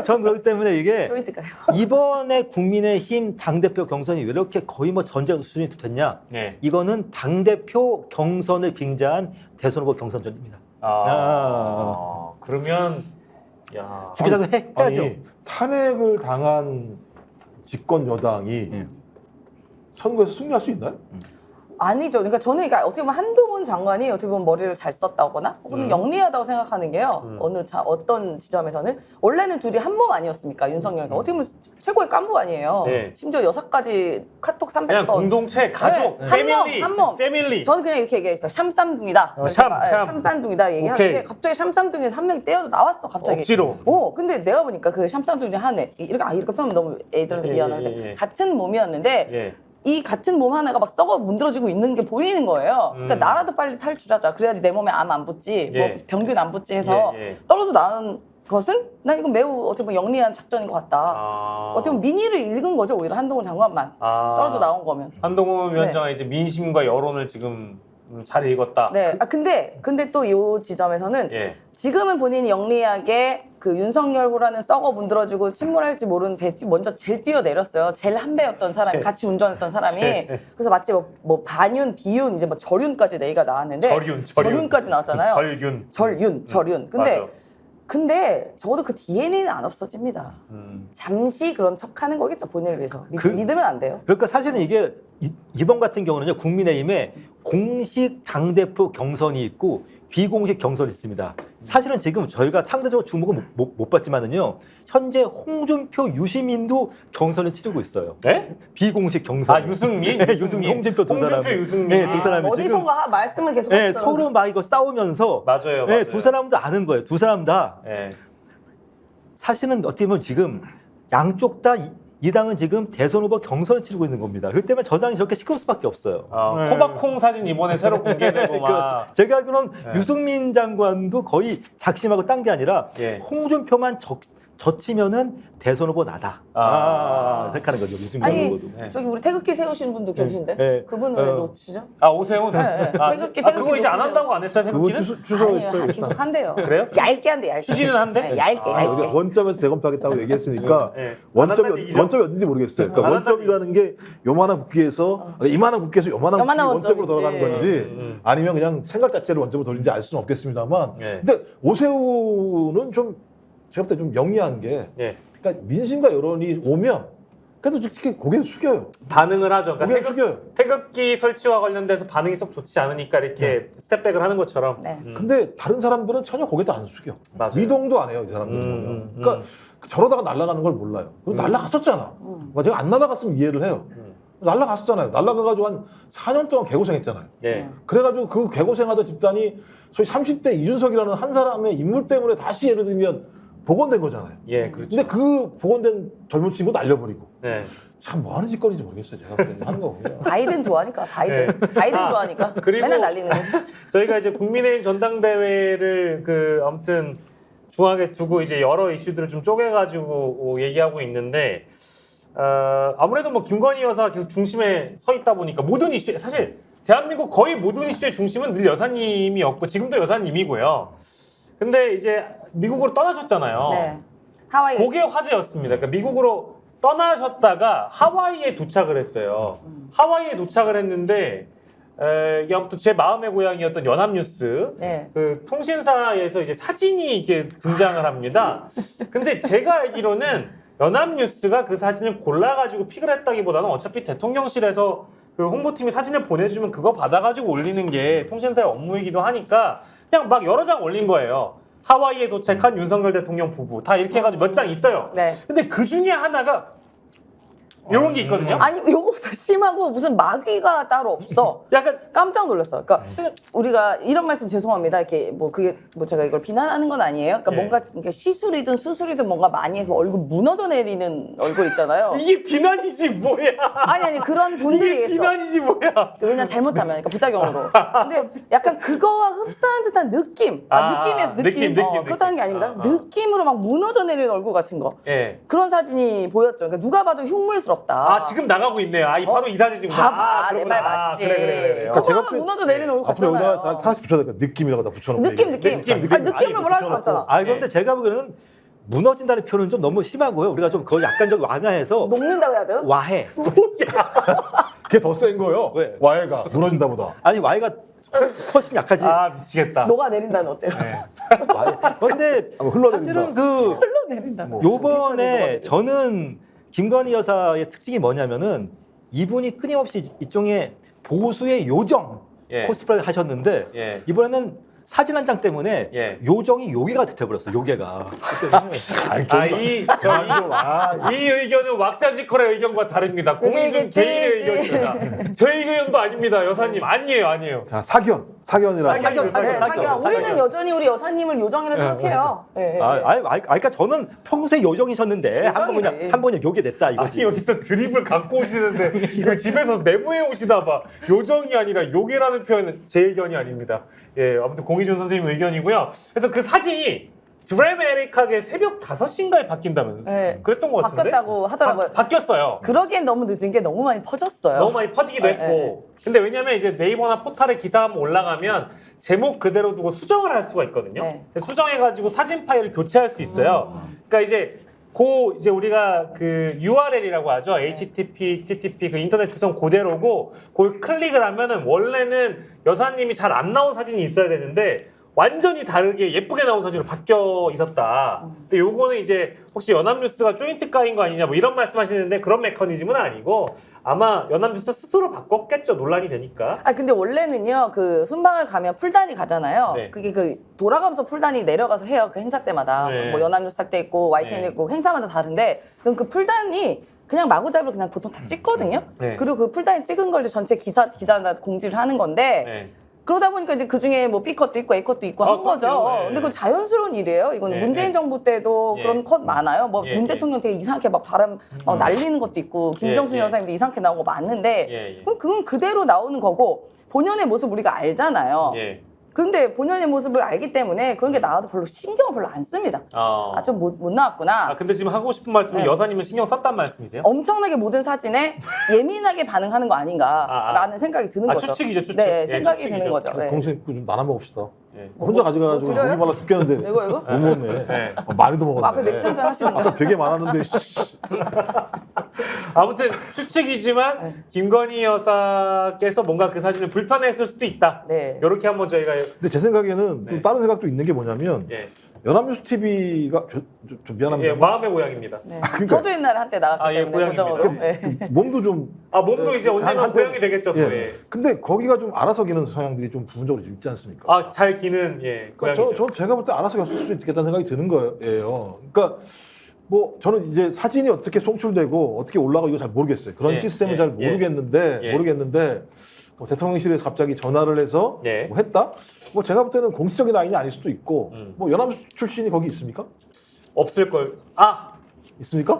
전 그렇기 때문에 이게 조인트가요. 이번에 국민의힘 당대표 경선이 왜 이렇게 거의 뭐 전쟁 수준이 됐냐? 이거는 당대표 경선을 빙자한 대선 후보 경선전입니다. 그러면 주기자가 해야죠. 아니, 탄핵을 당한 집권 여당이 선거에서 승리할 수 있나요? 아니죠. 그러니까 저는 어떻게 보면 한동훈 장관이 어떻게 보면 머리를 잘 썼다거나 혹은 영리하다고 생각하는 게요. 어떤 지점에서는 원래는 둘이 한 몸 아니었습니까? 윤석열과 어떻게 보면 최고의 깐부 아니에요. 심지어 여사까지 카톡 300번. 그냥 공동체, 가족, 패밀리, 한 몸. 패밀리. 저는 그냥 이렇게 얘기했어요. 샴쌈둥이다. 샴쌈둥이다 얘기하는데 갑자기 샴쌈둥이에서 한 명이 떼어서 나왔어. 갑자기. 억지로. 근데 내가 보니까 그 샴쌈둥이 한 애 이렇게 표현 너무 애들한테 미안한데 같은 몸이었는데. 이 같은 몸 하나가 막 썩어 문드러지고 있는 게 보이는 거예요. 그러니까 나라도 빨리 탈출하자. 그래야지 내 몸에 암 안 붙지, 뭐 병균 안 붙지 해서 떨어져 나온 것은 난 이건 매우 어떻게 보면 영리한 작전인 것 같다. 어떻게 보면 민의를 읽은 거죠. 오히려 한동훈 장관만 떨어져 나온 거면. 한동훈 위원장은 이제 민심과 여론을 지금 잘 읽었다. 네. 근데 또 이 지점에서는 지금은 본인이 영리하게 그 윤석열호라는 썩어 문드러지고 침몰할지 모르는 배 먼저 제일 뛰어내렸어요. 제일 한 배였던 사람이 같이 운전했던 사람이 그래서 마치 뭐 반윤, 비윤 이제 뭐 절윤까지 내가 나왔는데 절윤까지 나왔잖아요. 절윤. 근데 적어도 그 DNA는 안 없어집니다. 잠시 그런 척하는 거겠죠. 본인을 위해서. 믿으면 안 돼요. 그러니까 사실은 이게 이번 같은 경우는요. 국민의힘에 공식 당대표 경선이 있고 비공식 경선이 있습니다. 사실은 지금 저희가 상대적으로 주목을 못 받지만은요. 현재 홍준표, 유시민도 경선을 치르고 있어요. 네? 비공식 경선. 유승민? 유승민, 홍준표 두 사람. 유승민. 네, 두 사람이 어디선가 지금 말씀을 계속 하시더라고요. 서로 막 이거 싸우면서 맞아요. 네, 두 사람도 아는 거예요. 두 사람 다. 네. 사실은 어떻게 보면 지금 양쪽 다 이 당은 지금 대선 후보 경선을 치르고 있는 겁니다. 그렇기 때문에 저 당이 저렇게 시끄러울 수밖에 없어요. 호박콩 사진 이번에 새로 공개되고 막. 그렇죠. 제가 알기로는 유승민 장관도 거의 작심하고 딴 게 아니라 홍준표만 젖히면은 대선 후보 나다. 생각하는 거죠. 유승민 아니 후보도. 저기 우리 태극기 세우신 분도 계신데 그분은 왜 놓치죠? 오세훈? 태극기 그거 이제 안 한다고 안 했어요? 그거 태극기는? 주소 있어요. 계속 한대요. 그래요? 얇게 한대 얇게. 추진은 한대? 네, 얇게. 원점에서 재검토하겠다고 얘기했으니까 안 원점이 한다는 얘기죠? 어딘지 모르겠어요. 그러니까 안 원점이라는 게 요만한 국기에서 이만한 국기에서 요만한 국기 원점으로 돌아가는 건지 아니면 그냥 생각 자체를 원점으로 돌리는지 알 수는 없겠습니다만 근데 오세훈은 좀 제가 볼 때 좀 영리한 게 그러니까 민심과 여론이 오면 그래도 이렇게 고개를 숙여요. 반응을 하죠. 고개를 그러니까 숙여요. 태극기 설치와 관련돼서 반응이 썩 좋지 않으니까 이렇게 스텝백을 하는 것처럼. 네. 근데 다른 사람들은 전혀 고개도 안 숙여. 맞아요. 미동도 안 해요, 이 사람들은. 보면. 그러니까 저러다가 날아가는 걸 몰라요. 그리고 날아갔었잖아. 그러니까 제가 안 날아갔으면 이해를 해요. 날아갔었잖아요. 날아가가지고 한 4년 동안 개고생했잖아요. 예. 그래가지고 그 개고생하던 집단이 소위 30대 이준석이라는 한 사람의 인물 때문에 다시 예를 들면 복원된 거잖아요. 예, 그렇죠. 근데 그 복원된 젊은 친구 날려버리고 네. 참 뭐 하는 짓거리인지 모르겠어요. 제가 볼 때는 하는 거 보면. 바이든 좋아하니까 바이든 좋아하니까 그리고 맨날 날리는 거지. 저희가 이제 국민의힘 전당대회를 아무튼 중앙에 두고 이제 여러 이슈들을 좀 쪼개가지고 얘기하고 있는데 아무래도 뭐 김건희 여사가 계속 중심에 서 있다 보니까 모든 이슈 사실 대한민국 거의 모든 이슈의 중심은 늘 여사님이었고 지금도 여사님이고요. 근데 이제 미국으로 떠나셨잖아요. 네. 하와이. 그게 화제였습니다. 그러니까 미국으로 떠나셨다가 하와이에 도착을 했어요. 하와이에 도착을 했는데 이게 아무튼 제 마음의 고향이었던 연합뉴스 네. 그 통신사에서 이제 사진이 이게 등장을 합니다. 근데 제가 알기로는 연합뉴스가 그 사진을 골라가지고 픽을 했다기보다는 어차피 대통령실에서 그 홍보팀이 사진을 보내주면 그거 받아가지고 올리는 게 통신사의 업무이기도 하니까 그냥 막 여러 장 올린 거예요. 하와이에 도착한 윤석열 대통령 부부 다 이렇게 해가지고 몇 장 있어요. 네. 근데 그 중에 하나가 이런 게 있거든요. 아니 요거보다 심하고 무슨 마귀가 따로 없어. 약간 깜짝 놀랐어요. 그러니까 우리가 이런 말씀 죄송합니다. 이렇게 뭐 그게 뭐 제가 이걸 비난하는 건 아니에요. 그러니까 예. 뭔가 이렇게 시술이든 수술이든 뭔가 많이 해서 얼굴 무너져 내리는 얼굴 있잖아요. 이게 비난이지 뭐야. 아니 그런 분들이 이게 있어. 비난이지 뭐야. 왜냐 잘못하면 그러니까 부작용으로. 근데 약간 그거와 흡사한 듯한 느낌. 느낌에서 느낌. 그렇다는 게 아닙니다. 느낌으로 막 무너져 내리는 얼굴 같은 거. 예. 그런 사진이 보였죠. 그러니까 누가 봐도 흉물스럽다. 지금 나가고 있네요. 바로 이 사진이구나. 봐봐, 내 그렇구나. 말 맞지. 그래. 제가 제가 볼 때- 무너져 내리는 얼굴 앞으로 같잖아요. 여기다 하나씩 붙여야 될까? 느낌이라고 다 붙여놓고. 느낌. 느낌으로 뭘할 수가 없잖아. 그런데 제가 보기에는 무너진다는 표현은 좀 너무 심하고요. 우리가 좀 거의 약간 좀 완화해서 녹는다고 해야 돼요? 와해. 그게 더 센 거예요. 왜? 와해가 무너진다 보다. 아니 와해가 훨씬 약하지. 미치겠다. 녹아 내린다는 어때요? 네. 그런데 흘러내린다. 사실은 그 내린다. 뭐. 요번에 저는 김건희 여사의 특징이 뭐냐면은 이분이 끊임없이 일종의 보수의 요정 예. 코스프레를 하셨는데 예. 이번에는 사진 한 장 때문에 예. 요정이 요괴가 돼버렸어. 요괴가. 이 의견은 왁자지껄의 의견과 다릅니다. 공희준 개인의 의견입니다. 저희 의견도 아닙니다, 여사님. 아니에요. 자, 사견이라. 사견. 네, 사견. 우리는 여전히 우리 여사님을 요정이라 생각해요. 예. 그러니까 저는 평소에 요정이셨는데 요정이지. 한 번에 요괴 됐다 이거지. 아니 어디서 드립을 갖고 오시는데 이거 집에서 메모해 오시나 봐. 요정이 아니라 요괴라는 표현은 제 의견이 아닙니다. 예, 아무튼 공희준 선생님 의견이고요. 그래서 그 사진이 드라메릭하게 새벽 5시인가에 바뀐다면서 네. 그랬던 것 같은데 바뀌었다고 하더라고요. 바뀌었어요. 그러기엔 너무 늦은 게 너무 많이 퍼졌어요. 너무 많이 퍼지기도 했고. 근데 왜냐면 이제 네이버나 포털에 기사 한번 올라가면 제목 그대로 두고 수정을 할 수가 있거든요. 네. 수정해가지고 사진 파일을 교체할 수 있어요. 그러니까 이제 우리가 그 URL이라고 하죠. HTTP, TTP 그 인터넷 주소 그대로고 그걸 클릭을 하면은 원래는 여사님이 잘 안 나온 사진이 있어야 되는데 완전히 다르게 예쁘게 나온 사진으로 바뀌어 있었다. 근데 요거는 이제 혹시 연합뉴스가 조인트 까인 거 아니냐 뭐 이런 말씀하시는데 그런 메커니즘은 아니고 아마 연합뉴스 스스로 바꿨겠죠. 논란이 되니까. 근데 원래는요, 그 순방을 가면 풀단이 가잖아요. 네. 그게 그 돌아가면서 풀단이 내려가서 해요. 그 행사 때마다. 네. 뭐 연합뉴스 할 때 있고, YTN 네. 있고, 행사마다 다른데, 그럼 그 풀단이 그냥 마구잡이로 그냥 보통 다 찍거든요. 네. 그리고 그 풀단이 찍은 걸 이제 전체 기자나 공지를 하는 건데, 네. 그러다 보니까 이제 그 중에 뭐 B컷도 있고 A컷도 있고 한 거죠. 그럼요. 네. 근데 그건 자연스러운 일이에요. 이거는 네. 문재인 네. 정부 때도 예. 그런 컷 많아요. 뭐 예. 문 예. 대통령 되게 이상하게 막 바람 날리는 것도 있고 김정순 예. 여사님도 이상하게 나온 거 많은데 예. 그럼 그건 그대로 나오는 거고 본연의 모습 우리가 알잖아요. 예. 그런데 본연의 모습을 알기 때문에 그런 게 나와도 별로 신경을 별로 안 씁니다. 좀 못 나왔구나. 근데 지금 하고 싶은 말씀은 네. 여사님은 신경 썼단 말씀이세요? 엄청나게 모든 사진에 예민하게 반응하는 거 아닌가라는 생각이 드는 거죠. 추측이죠, 추측. 네, 예, 생각이 추측이죠. 드는 거죠. 네. 동생 좀 나눠 먹읍시다. 예. 혼자 가져가지고 뭐 드려요? 목이 말라 죽겠는데. 이거? 못 먹네. 네. 많이도 먹었네. 앞에 맥주 한잔 하시는 거. 아까 되게 많았는데. 아무튼 추측이지만 김건희 여사께서 뭔가 그 사진을 불편해했을 수도 있다. 네. 이렇게 한번 저희가 근데 제 생각에는 네. 또 다른 생각도 있는 게 뭐냐면 예. 연합뉴스 TV가 좀 미안합니다. 예, 마음의 고향입니다. 네. 그러니까- 저도 옛날에 한때 나갔기 아, 예, 때문에 고정으로. 고향입니다. 네. 몸도 좀 몸도 이제 언젠가 한때- 고향이 되겠죠. 또, 예. 예. 근데 거기가 좀 알아서 기는 성향들이 좀 부분적으로 좀 있지 않습니까? 아, 잘 기는 예, 고향이죠. 저 제가 볼 때 알아서 갔을 수도 있겠다는 생각이 드는 거예요. 그러니까 뭐 저는 이제 사진이 어떻게 송출되고 어떻게 올라가고 이거 잘 모르겠어요. 그런 예, 시스템을 예, 잘 예. 모르겠는데 뭐 대통령실에서 갑자기 전화를 해서 예. 뭐 했다? 뭐 제가 볼 때는 공식적인 라인이 아닐 수도 있고 뭐 연합뉴스 출신이 거기 있습니까? 없을 걸. 아, 있습니까?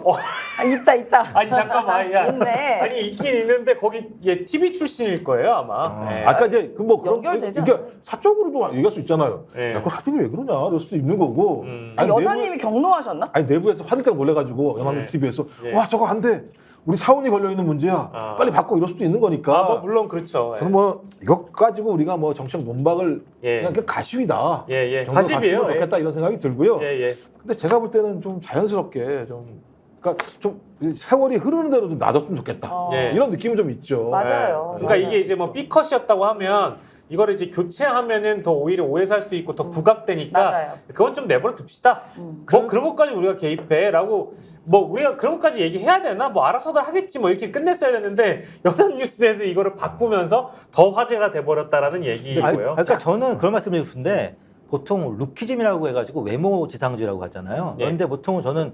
아, 있다. 아니 잠깐만. 야. 있네. 아니 있긴 있는데 거기 예, TV 출신일 거예요 아마. 예. 아까 이제 뭐 그런 연결되지 그러니까 사적으로도 얘기할 수 있잖아요. 예. 야, 그 사진이 왜 그러냐? 그럴 수도 있는 거고. 아, 아니, 여사님이 경로하셨나? 아니 내부에서 화들짝 놀래가지고 연합뉴스 예. TV에서 예. 와 저거 안 돼. 우리 사원이 걸려 있는 문제야. 아. 빨리 바꿔 이럴 수도 있는 거니까. 뭐 물론 그렇죠. 예. 저는 뭐 이것 가지고 우리가 뭐 정책 논박을 예. 그냥 가십이다. 예. 정도 가십이에요. 갔으면 좋겠다 이런 생각이 들고요. 예. 근데 제가 볼 때는 좀 자연스럽게 좀 그러니까 좀 세월이 흐르는 대로 좀 놔뒀으면 좋겠다. 예. 이런 느낌은 좀 있죠. 맞아요. 그러니까 맞아요. 이게 이제 뭐 B컷이었다고 하면 이거를 이제 교체하면은 더 오히려 오해 살 수 있고 더 부각되니까 맞아요. 그건 좀 내버려 둡시다. 뭐 그런 것까지 우리가 개입해라고 뭐 우리가 그런 것까지 얘기해야 되나? 뭐 알아서들 하겠지 뭐 이렇게 끝냈어야 됐는데 연합뉴스에서 이거를 바꾸면서 더 화제가 돼버렸다라는 얘기고요. 그러니까 저는 그런 말씀을 드리고 싶은데 보통 루키즘이라고 해가지고 외모 지상주의라고 하잖아요. 예. 그런데 보통 저는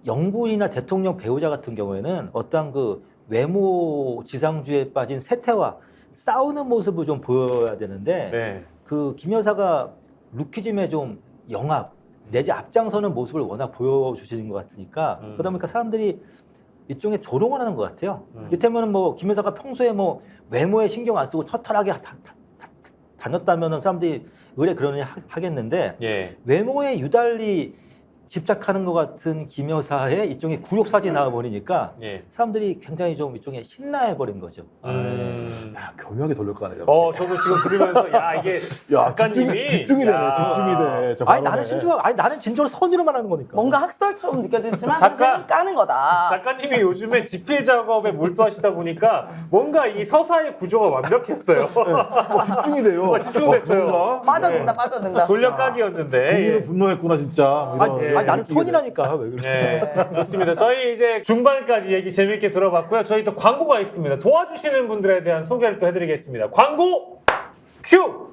영부인이나 대통령 배우자 같은 경우에는 어떠한 그 외모 지상주의에 빠진 세태와 싸우는 모습을 좀 보여야 되는데 네. 그 김 여사가 루키즘에 좀 영합 내지 앞장서는 모습을 워낙 보여주시는 것 같으니까 그러다 보니까 사람들이 일종의 조롱을 하는 것 같아요. 이를테면 뭐 김 여사가 평소에 뭐 외모에 신경 안 쓰고 처탈하게 다녔다면은 사람들이 의뢰 그러느냐 하겠는데 예. 외모에 유달리 집착하는 것 같은 김 여사의 일종의 굴욕 사진이 나와버리니까 예. 사람들이 굉장히 좀 일종의 신나해버린 거죠. 야, 교묘하게 돌릴 거 아니에요. 저도 지금 들으면서 야 이게 작가님이 집중이 되네. 야. 집중이 돼. 저 아니 발언에. 나는 신중하, 아니 나는 진짜로 선의로만 하는 거니까. 뭔가 학설처럼 느껴지지만 작가- 사실은 까는 거다. 작가님이 요즘에 집필 작업에 몰두하시다 보니까 뭔가 이 서사의 구조가 완벽했어요. 집중이 돼요. 집중됐어요. 그런가? 빠져든다. 돌려까기였는데. 국민은 분노했구나 진짜. 뭐 이런 아니, 나는 느끼게 돼. 선이라니까. 왜 그래? 네, 좋습니다. 저희 이제 중반까지 얘기 재밌게 들어봤고요. 저희 또 광고가 있습니다. 도와주시는 분들에 대한 소개를 또 해드리겠습니다. 광고 큐!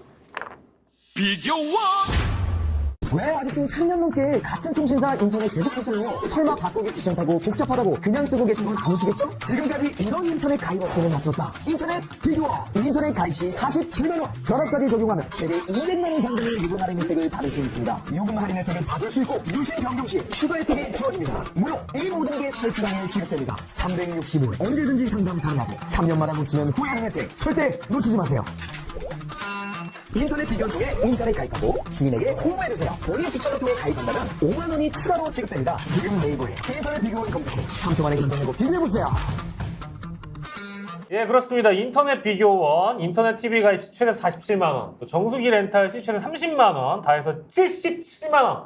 왜 아직도 3년 넘게 같은 통신사 인터넷 계속해서요? 설마 바꾸기 귀찮다고 복잡하다고 그냥 쓰고 계신 건 아니시겠죠? 지금까지 이런 인터넷 가입 업체는 없었다. 인터넷 비교원. 인터넷 가입 시 47만 원. 결합까지 적용하면 최대 200만 원 상당의 요금 할인 혜택을 받을 수 있습니다. 요금 할인 혜택을 받을 수 있고 유심 변경 시 추가 혜택이 주어집니다. 물론 이 모든 게 설치당일 지급됩니다. 365일 언제든지 상담 가능하고 3년마다 놓치면 후회하는 혜택 절대 놓치지 마세요. 인터넷 비교를 통해 인터넷 가입하고 지인에게 홍보해주세요. 본인 추천을 통해 가입한다면 5만 원이 추가로 지급됩니다. 지금 네이버에 인터넷 비교를 검색해 3초 만에 결정내고 비교해보세요. 예, 그렇습니다. 인터넷 비교원, 인터넷 TV 가입 시 최대 47만 원, 또 정수기 렌탈 시 최대 30만 원, 다 해서 77만 원.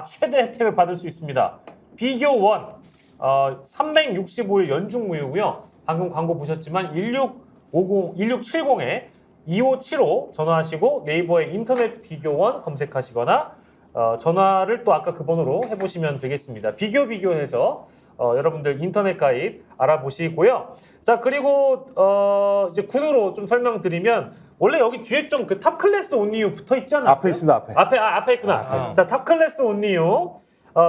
최대 혜택을 받을 수 있습니다. 비교원, 365일 연중 무휴고요. 방금 광고 보셨지만 1670에 2575 전화하시고 네이버에 인터넷 비교원 검색하시거나 전화를 또 아까 그 번호로 해보시면 되겠습니다. 비교해서 여러분들 인터넷 가입 알아보시고요. 자, 그리고 이제 군으로 좀 설명드리면 원래 여기 뒤에 좀 그 탑 클래스 온리유 붙어 있지 않았어요? 앞에 있습니다. 앞에. 앞에 있구나. 자, 탑 클래스 온리유.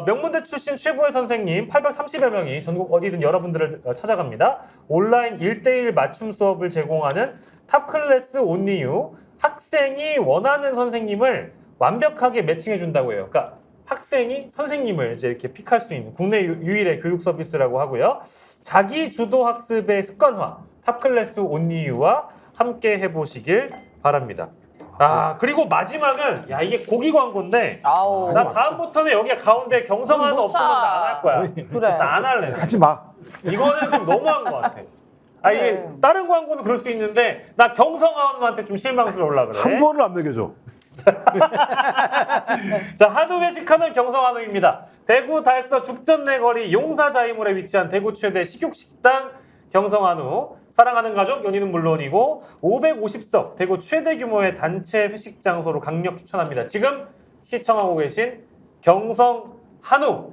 명문대 출신 최고의 선생님 830여 명이 전국 어디든 여러분들을 찾아갑니다. 온라인 1대1 맞춤 수업을 제공하는 탑 클래스 온리유. 학생이 원하는 선생님을 완벽하게 매칭해 준다고 해요. 그러니까 학생이 선생님을 이제 이렇게 픽할 수 있는 국내 유일의 교육 서비스라고 하고요. 자기 주도 학습의 습관화 탑 클래스 온리유와 함께 해보시길 바랍니다. 그리고 마지막은 이게 고기 광고인데 아우. 나 다음부터는 여기 가운데 경성하는 놓자. 없으면 나 안 할 거야. 그래. 나 안 할래. 하지 마. 이거는 좀 너무한 것 같아. 이게 그래. 다른 광고는 그럴 수 있는데 나 경성하원한테 좀 실망스러울라 그래. 한 번을 안 먹여줘. 자, 한우 회식하는 경성한우입니다. 대구 달서 죽전내거리 용사자이몰에 위치한 대구 최대 식육식당 경성한우. 사랑하는 가족 연인은 물론이고 550석 대구 최대 규모의 단체 회식 장소로 강력 추천합니다. 지금 시청하고 계신 경성 한우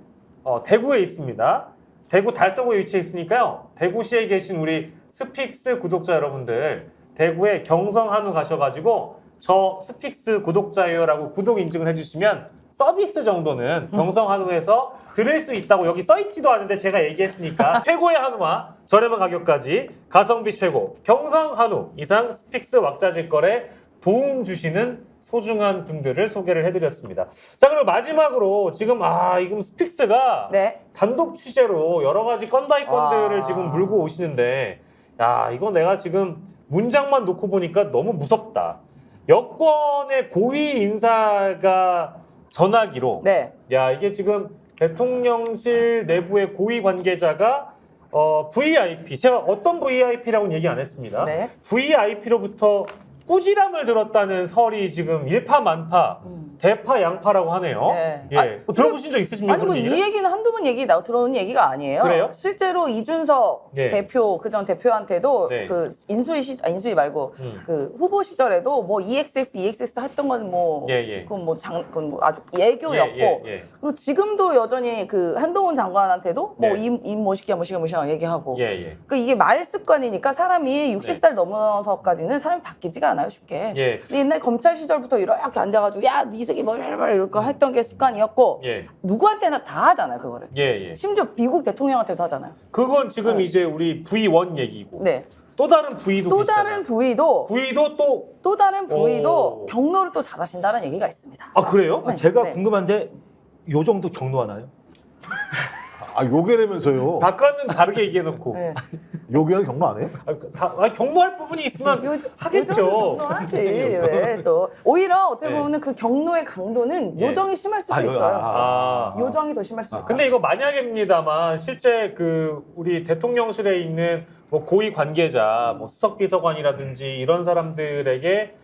대구에 있습니다. 대구 달서구에 위치해 있으니까요. 대구시에 계신 우리 스픽스 구독자 여러분들 대구에 경성 한우 가셔가지고 저 스픽스 구독자예요라고 구독 인증을 해주시면 서비스 정도는 경성 한우에서 드릴 수 있다고 여기 써있지도 않은데 제가 얘기했으니까 최고의 한우와 저렴한 가격까지 가성비 최고 경성 한우 이상 스픽스 왁자지껄에 도움 주시는 소중한 분들을 소개를 해드렸습니다. 자 그리고 마지막으로 지금 지금 스픽스가 네. 단독 취재로 여러 가지 건바이 건들을 아. 지금 물고 오시는데 야 이거 내가 지금 문장만 놓고 보니까 너무 무섭다. 여권의 고위 인사가 전화기로 네. 야 이게 지금 대통령실 내부의 고위 관계자가 VIP 제가 어떤 VIP라고는 얘기 안 했습니다. 네. VIP로부터 꾸지람을 들었다는 설이 지금 일파만파 대파 양파라고 하네요. 네. 예. 들어보신 적 있으십니까? 아니 뭐 그런 이 얘기를? 얘기는 한두 번 들어온 얘기가 아니에요. 그래요? 실제로 이준석 예. 대표 그전 대표한테도 네. 그 인수위 말고 그 후보 시절에도 뭐 EXS 했던 건 뭐 예. 그건 뭐 아주 예교였고 예. 그리고 지금도 여전히 그 한동훈 장관한테도 뭐 네. 임 모시기야 얘기하고 예. 그 이게 말 습관이니까 사람이 60살 넘어서까지는 사람이 바뀌지가 않아요 쉽게. 예. 근데 옛날 검찰 시절부터 이렇게 앉아가지고 야 이석이 뭐 이렇게 했던 게 습관이었고 예. 누구한테나 다 하잖아요 그거를. 예. 심지어 미국 대통령한테도 하잖아요. 그건 지금 이제 우리 V1 얘기고 네. 또 다른 V도 또 계시잖아요. 다른 부위도 V도 또 다른 부위도 오. 경로를 또 잘하신다는 얘기가 있습니다. 그래요? 네. 제가 네. 궁금한데 요 정도 경로하나요? 요게 내면서요. 바깥은 다르게 얘기해놓고 네. 요게는 경로 안 해요? 경고할 부분이 있으면 하겠죠. 경로하지. 왜 또 오히려 어떻게 네. 보면 그 경로의 강도는 예. 요정이 심할 수도 있어요. 요정이 더 심할 수도 있고. 근데 이거 만약입니다만 실제 그 우리 대통령실에 있는 뭐 고위 관계자, 뭐 수석 비서관이라든지 이런 사람들에게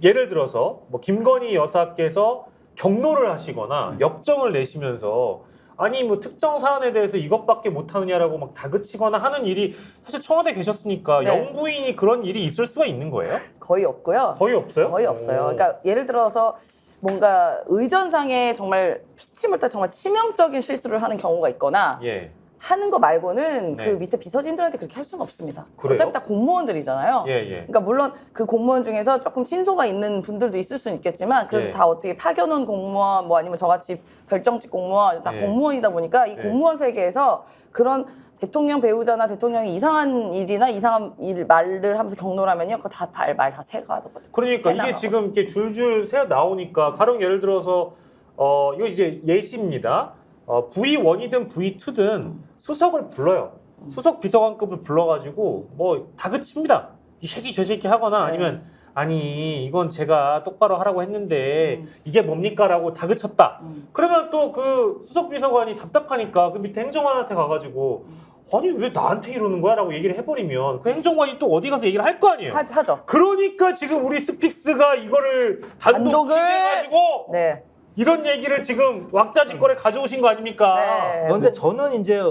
예를 들어서 뭐 김건희 여사께서 경로를 하시거나 역정을 내시면서 아니 뭐 특정 사안에 대해서 이것밖에 못하느냐라고 막 다그치거나 하는 일이 사실 청와대 계셨으니까 네. 영부인이 그런 일이 있을 수가 있는 거예요? 거의 없고요. 거의 없어요? 거의 없어요. 오. 그러니까 예를 들어서 뭔가 의전상에 정말 피치 못할 정말 치명적인 실수를 하는 경우가 있거나 예. 하는 거 말고는 네. 그 밑에 비서진들한테 그렇게 할 수는 없습니다. 그래요? 어차피 다 공무원들이잖아요. 예. 그러니까 물론 그 공무원 중에서 조금 친소가 있는 분들도 있을 수는 있겠지만 그래도 예. 다 어떻게 파견원 공무원 뭐 아니면 저같이 별정직 공무원 다 예. 공무원이다 보니까 이 예. 공무원 세계에서 그런 대통령 배우자나 대통령이 이상한 일이나 이상한 말을 하면서 경로라면요 그거 다 말 다 새가거든요. 그러니까 이게 지금 이렇게 줄줄 새 나오니까 가령 예를 들어서 이거 이제 예시입니다. V1이든 V2든 수석을 불러요. 수석 비서관급을 불러가지고 뭐 다그칩니다. 이 새끼 저 새끼 하거나 아니면 아니 이건 제가 똑바로 하라고 했는데 이게 뭡니까라고 다그쳤다. 그러면 또 그 수석 비서관이 답답하니까 그 밑에 행정관한테 가가지고 아니 왜 나한테 이러는 거야? 라고 얘기를 해버리면 그 행정관이 또 어디 가서 얘기를 할 거 아니에요. 하죠. 그러니까 지금 우리 스픽스가 이거를 단독 단독을- 취재해가지고 네. 이런 얘기를 지금 왁자지껄에 가져오신 거 아닙니까? 네. 그런데 저는 이제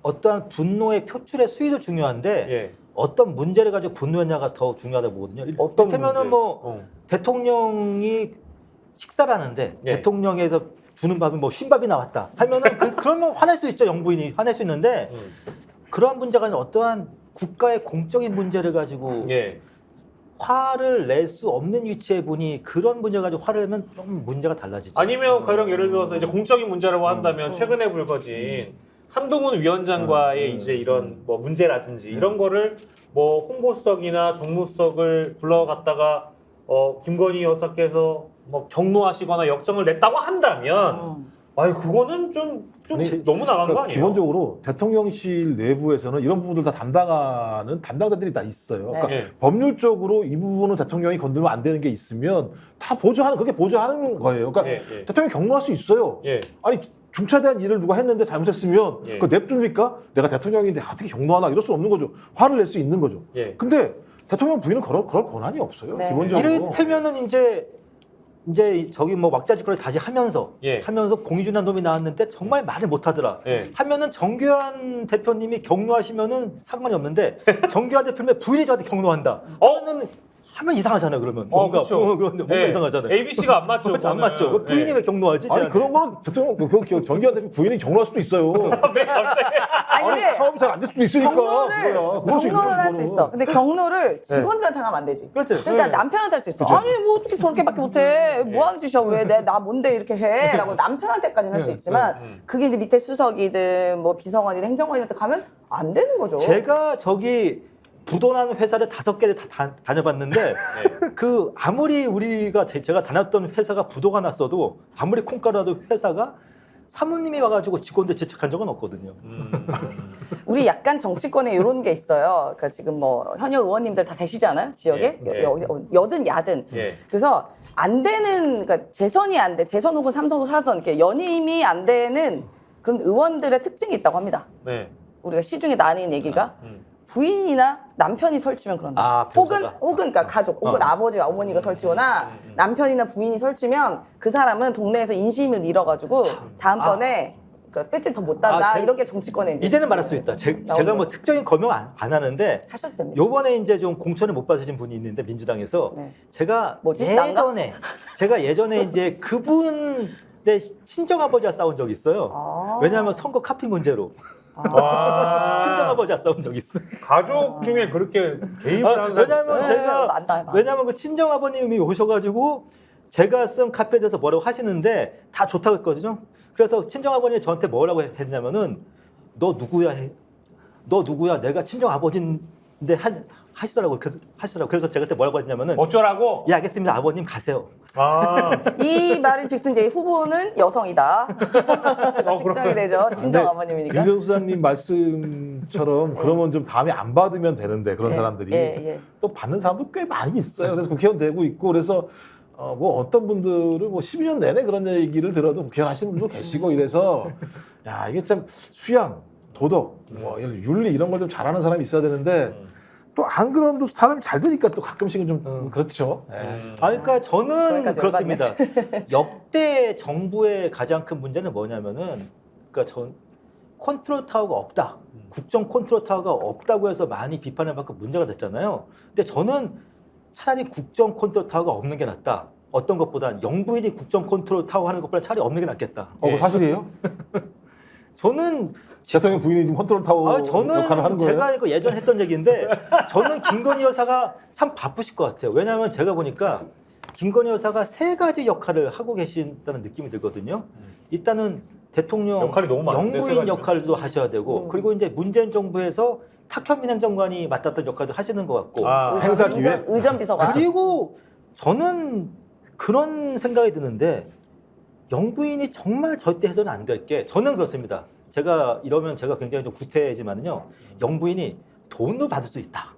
어떠한 분노의 표출의 수위도 중요한데 예. 어떤 문제를 가지고 분노했냐가 더 중요하다고 보거든요. 어떤 이를테면은 문제? 뭐 대통령이 식사를 하는데 예. 대통령에서 주는 밥이 뭐 쉰밥이 나왔다 하면은 그러면 화낼 수 있죠. 영부인이 화낼 수 있는데 그러한 문제가 아니라 어떠한 국가의 공적인 문제를 가지고 예. 화를 낼 수 없는 위치에 보니 그런 문제 가지고 화를 내면 좀 문제가 달라지죠. 아니면 가령 예를 들어서 이제 공적인 문제라고 한다면 최근에 불거진 한동훈 위원장과의 이제 이런 뭐 문제라든지 이런 거를 뭐 홍보수석이나 정무수석을 불러갔다가 김건희 여사께서 뭐 경로하시거나 역정을 냈다고 한다면 아니 그거는 좀 아니, 너무 나간 거 그러니까 아니에요? 기본적으로 대통령실 내부에서는 이런 부분들 다 담당하는 담당자들이 다 있어요. 네. 그러니까 예. 법률적으로 이 부분은 대통령이 건들면 안 되는 게 있으면 다 그게 보조하는 거예요. 그러니까 예. 대통령이 경로할 수 있어요. 예. 아니 중차대한 일을 누가 했는데 잘못했으면 예. 그거 냅둡니까? 내가 대통령인데 어떻게 경로하나 이럴 수 없는 거죠. 화를 낼 수 있는 거죠. 예. 근데 대통령 부인은 그럴 권한이 없어요. 네. 기본적으로. 이를테면은 이제 저기 뭐 왁자지껄을 다시 하면서 예. 공유준한 놈이 나왔는데 정말 말을 못하더라. 예. 하면은 정교한 대표님이 경로하시면은 상관이 없는데 정교한 대표님의 부인이 저한테 경로한다. 하면은 하면 이상하잖아요. 그러면 뭔가 그렇죠. 그런데 뭔가 이상하잖아요. ABC가 안 맞죠. 안 그거는. 맞죠. 그 부인이 네. 왜 경로하지? 아니 그런 거는 대통령 정기환 대표 부인이 경로할 수도 있어요. 왜 갑자기? 아니 근데 사업이 잘 안 될 수도 있으니까. 경로를 그거야. 그럴 수 있는 경로는 할 수 거는. 있어. 근데 경로를 직원들한테 하면 안 되지. 그렇죠. 그러니까 네. 남편한테 할 수 있어. 그죠. 아니 뭐 어떻게 저렇게밖에 못해? 뭐 하는 짓이야? 왜 나 뭔데 이렇게 해? 라고 남편한테까지는 할 수 있지만 그게 이제 밑에 수석이든 뭐 비서관이든 행정관이든 가면 안 되는 거죠. 제가 저기 부도난 회사를 5개를 다 다녀봤는데 그 아무리 우리가 제가 다녔던 회사가 부도가 났어도 아무리 콩가루라도 회사가 사모님이 와가지고 직원들 지적한 적은 없거든요. 우리 약간 정치권에 이런 게 있어요. 그러니까 지금 뭐 현역 의원님들 다 계시잖아요. 지역에 예, 예. 여든 야든. 예. 그래서 안 되는 그러니까 재선이 안 돼. 재선 혹은 3선 혹은 4선 이렇게 연임이 안 되는 그런 의원들의 특징이 있다고 합니다. 네. 우리가 시중에 나뉘는 얘기가 부인이나 남편이 설치면 그런다. 아, 혹은 변호사가? 그러니까 가족, 혹은 아버지가 어머니가 설치거나 남편이나 부인이 설치면 그 사람은 동네에서 인심을 잃어가지고 다음번에 그 배지를 더 못 단다. 제- 이런 게 정치권에 이제 이제는 말할 수 있다. 제가 뭐 특정인 거명 안 하는데 하셔도 됩니다. 요번에 이제 좀 공천을 못 받으신 분이 있는데 민주당에서 네. 제가 뭐지? 난가? 예전에 이제 그분의 친정아버지와 싸운 적이 있어요. 아. 왜냐하면 선거 카피 문제로 와. 친정아버지와 싸운 적이 있어요. 가족 중에 그렇게 개입을 하는 사람이 왜냐하면 있어요? 제가 맞다. 왜냐하면 그 친정아버님이 오셔가지고 제가 쓴 카피에 대해서 뭐라고 하시는데 다 좋다고 했거든요. 그래서 친정아버님이 저한테 뭐라고 했냐면은 너 누구야? 너 누구야? 내가 친정아버지인데 하시더라고요. 그래서 제가 그때 뭐라고 했냐면은 어쩌라고? 예 알겠습니다. 아버님 가세요. 아, 이 말은 즉슨 이제 후보는 여성이다. 측정이 되죠. 친정 어머님이니까. 윤정 수장님 말씀처럼 그러면 좀 다음에 안 받으면 되는데 그런 사람들이 예. 또 받는 사람도 꽤 많이 있어요. 그래서 국회의원 되고 있고 그래서 뭐 어떤 분들은 뭐 12년 내내 그런 얘기를 들어도 국회의원 하시는 분도 계시고 이래서 야 이게 참 수양, 도덕, 뭐 윤리 이런 걸 좀 잘하는 사람이 있어야 되는데 또 안 그런도 사람이 잘 되니까 또 가끔씩은 좀 그렇죠. 예. 그러니까 저는 그러니까 그렇습니다. 역대 정부의 가장 큰 문제는 뭐냐면은 그러니까 전 컨트롤 타워가 없다. 국정 컨트롤 타워가 없다고 해서 많이 비판을 받고 문제가 됐잖아요. 근데 저는 차라리 국정 컨트롤 타워가 없는 게 낫다. 어떤 것보단 영부인이 국정 컨트롤 타워 하는 것보다 차라리 없는 게 낫겠다. 그거 사실이에요? 저는 대통령 부인이 지금 컨트롤 타워 역할을 하는 저는 거예요? 제가 이거 예전에 했던 얘기인데 저는 김건희 여사가 참 바쁘실 것 같아요. 왜냐하면 제가 보니까 김건희 여사가 3가지 역할을 하고 계신다는 느낌이 들거든요. 일단은 대통령 역할이 너무 많은데, 세 영부인 가지면? 역할도 하셔야 되고 그리고 이제 문재인 정부에서 탁현민 행정관이 맡았던 역할도 하시는 것 같고 아, 행사 기획? 의전 비서관. 그리고 저는 그런 생각이 드는데 영부인이 정말 절대 해서는 안 될 게 저는 그렇습니다. 제가 이러면 제가 굉장히 좀 구태지만은요. 영부인이 돈도 받을 수 있다.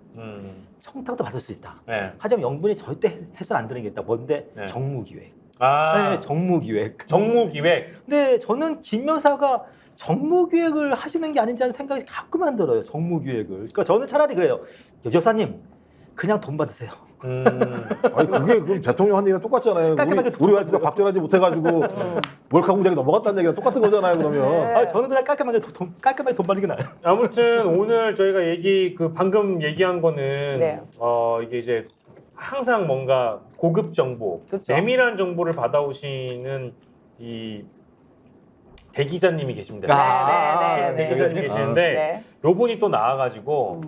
청탁도 받을 수 있다. 네. 하지만 영부인이 절대 해서는 안 되는 게 있다. 뭔데? 네. 정무기획. 아, 네, 정무기획. 정무기획. 근데 저는 김 여사가 정무기획을 하시는 게 아닌지 하는 생각이 가끔만 들어요. 정무기획을. 그러니까 저는 차라리 그래요. 여사님 그냥 돈 받으세요. 아니 그게 그럼 대통령 한 얘기랑 똑같잖아요. 깔끔하게 우리 아저씨가 박전하지 못해가지고 몰카 공작이 넘어갔다는 얘기랑 똑같은 거잖아요. 그러면 네. 저는 그냥 깔끔하게 돈 받는 게 나아요. 아무튼 오늘 저희가 방금 얘기한 거는 네. 이게 이제 항상 뭔가 고급 정보, 그렇죠. 내밀한 정보를 받아오시는 이 대기자님이 계십니다. 네. 대기자님이 계시는데 네. 요 분이 또 나와가지고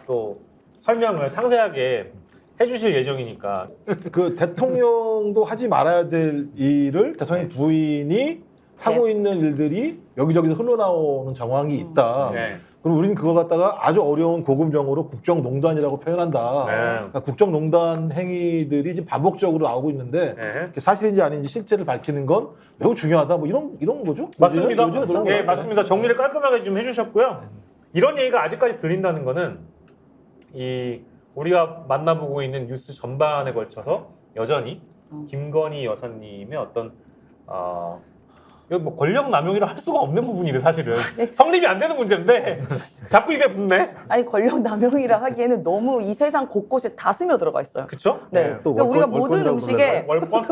또 설명을 상세하게 해주실 예정이니까. 그 대통령도 하지 말아야 될 일을 대통령 부인이 하고 있는 일들이 여기저기서 흘러나오는 정황이 있다. 네. 그럼 우리는 그거 갖다가 아주 어려운 고급용어로 국정농단이라고 표현한다. 네. 그러니까 국정농단 행위들이 지금 반복적으로 나오고 있는데 네. 그게 사실인지 아닌지 실체를 밝히는 건 매우 중요하다. 뭐 이런 거죠? 맞습니다. 요즘은 그런 네, 거 맞습니다. 정리를 깔끔하게 좀 해주셨고요. 이런 얘기가 아직까지 들린다는 거는 우리가 만나보고 있는 뉴스 전반에 걸쳐서 여전히 김건희 여사님의 어떤 이거 뭐 권력 남용이라 할 수가 없는 부분이래 사실은. 성립이 안 되는 문제인데 자꾸 입에 붙네. 아니 권력 남용이라 하기에는 너무 이 세상 곳곳에 다 스며 들어가 있어요. 그쵸? 네. 또 그러니까 우리가 월권- 모든 월권이라고 음식에 월권?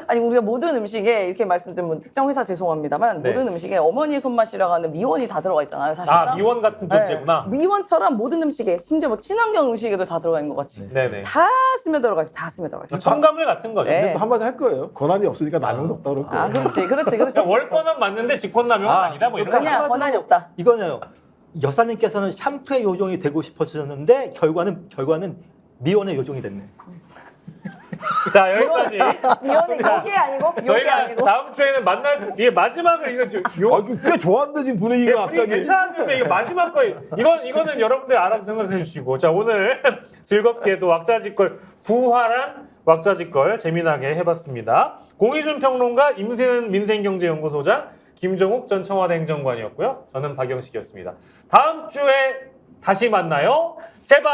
아니 우리가 모든 음식에 이렇게 말씀드리면 특정 회사 죄송합니다만 네. 모든 음식에 어머니 손맛이라고 하는 미원이 다 들어가 있잖아요. 사실상. 아 미원 같은 존재구나. 네. 미원처럼 모든 음식에 심지어 뭐 친환경 음식에도 다 들어가 있는 것 같이 네네. 다 스며 들어가 있어. 다 스며 들어가 있어. 첨가물 같은 거죠. 네. 또 한마디 할 거예요. 권한이 없으니까 남용도 없다 그럴 거예요. 아 그렇지. 그러니까 월권은 맞는데 직권 남용은 아니다 뭐 이런 거. 그냥 권한이 없다. 이거는요. 여사님께서는 샴푸의 요정이 되고 싶어지셨는데 결과는 미원의 요정이 됐네. 자 여기까지. 미원이 요게 아니고 요게 저희가 아니고. 다음 주에는 만날 수 이게 마지막을 이거 아, 꽤 좋았는데 지금 분위기가 갑자기. 괜찮았는데 이거 마지막 거 이거는 여러분들 알아서 생각해 주시고 자 오늘 즐겁게도 왁자지껄 부활한 왁자지껄 재미나게 해봤습니다. 공희준 평론가 임세은 민생경제연구소장 김종욱 전 청와대 행정관이었고요. 저는 박영식이었습니다. 다음 주에 다시 만나요. 제발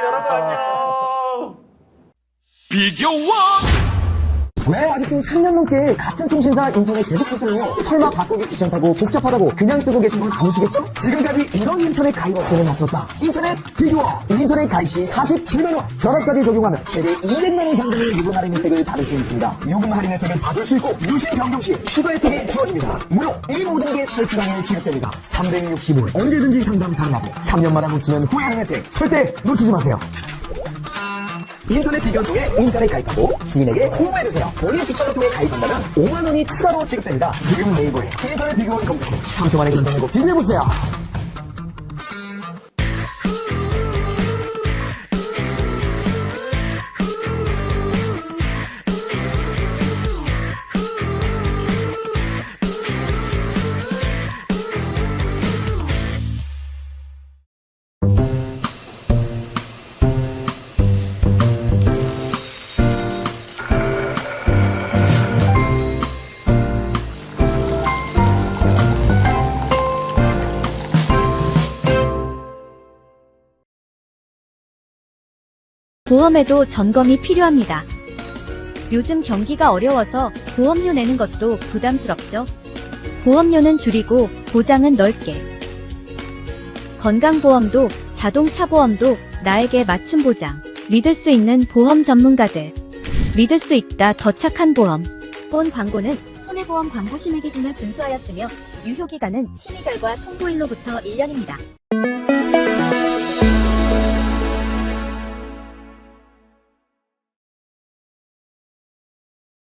여러분 안녕. 왜 아직도 3년 넘게 같은 통신사 인터넷 계속해서요? 설마 바꾸기 귀찮다고 복잡하다고 그냥 쓰고 계신 건 아니시겠죠? 지금까지 이런 인터넷 가입 업체는 없었다. 인터넷 비교원. 인터넷 가입 시 47만 원. 결합까지 적용하면 최대 200만 원 상당의 요금 할인 혜택을 받을 수 있습니다. 요금 할인 혜택을 받을 수 있고 유심 변경 시 추가 혜택이 주어집니다. 무료 이 모든 게 설치당에 지급됩니다. 365일 언제든지 상담 가능하고 3년마다 놓치면 후회하는 혜택 절대 놓치지 마세요. 인터넷 비교원 통해 인터넷 가입하고 지인에게 홍보해주세요. 본인 추천을 통해 가입한다면 5만 원이 추가로 지급됩니다. 지금 네이버에 인터넷 비교원 검색해 3초 만에 결정하고 비교해보세요. 보험에도 점검이 필요합니다. 요즘 경기가 어려워서 보험료 내는 것도 부담스럽죠. 보험료는 줄이고 보장은 넓게. 건강보험도 자동차 보험도 나에게 맞춤 보장. 믿을 수 있는 보험 전문가들. 믿을 수 있다 더 착한 보험. 본 광고는 손해보험 광고 심의 기준을 준수하였으며 유효기간은 심의 결과 통보일로부터 1년입니다.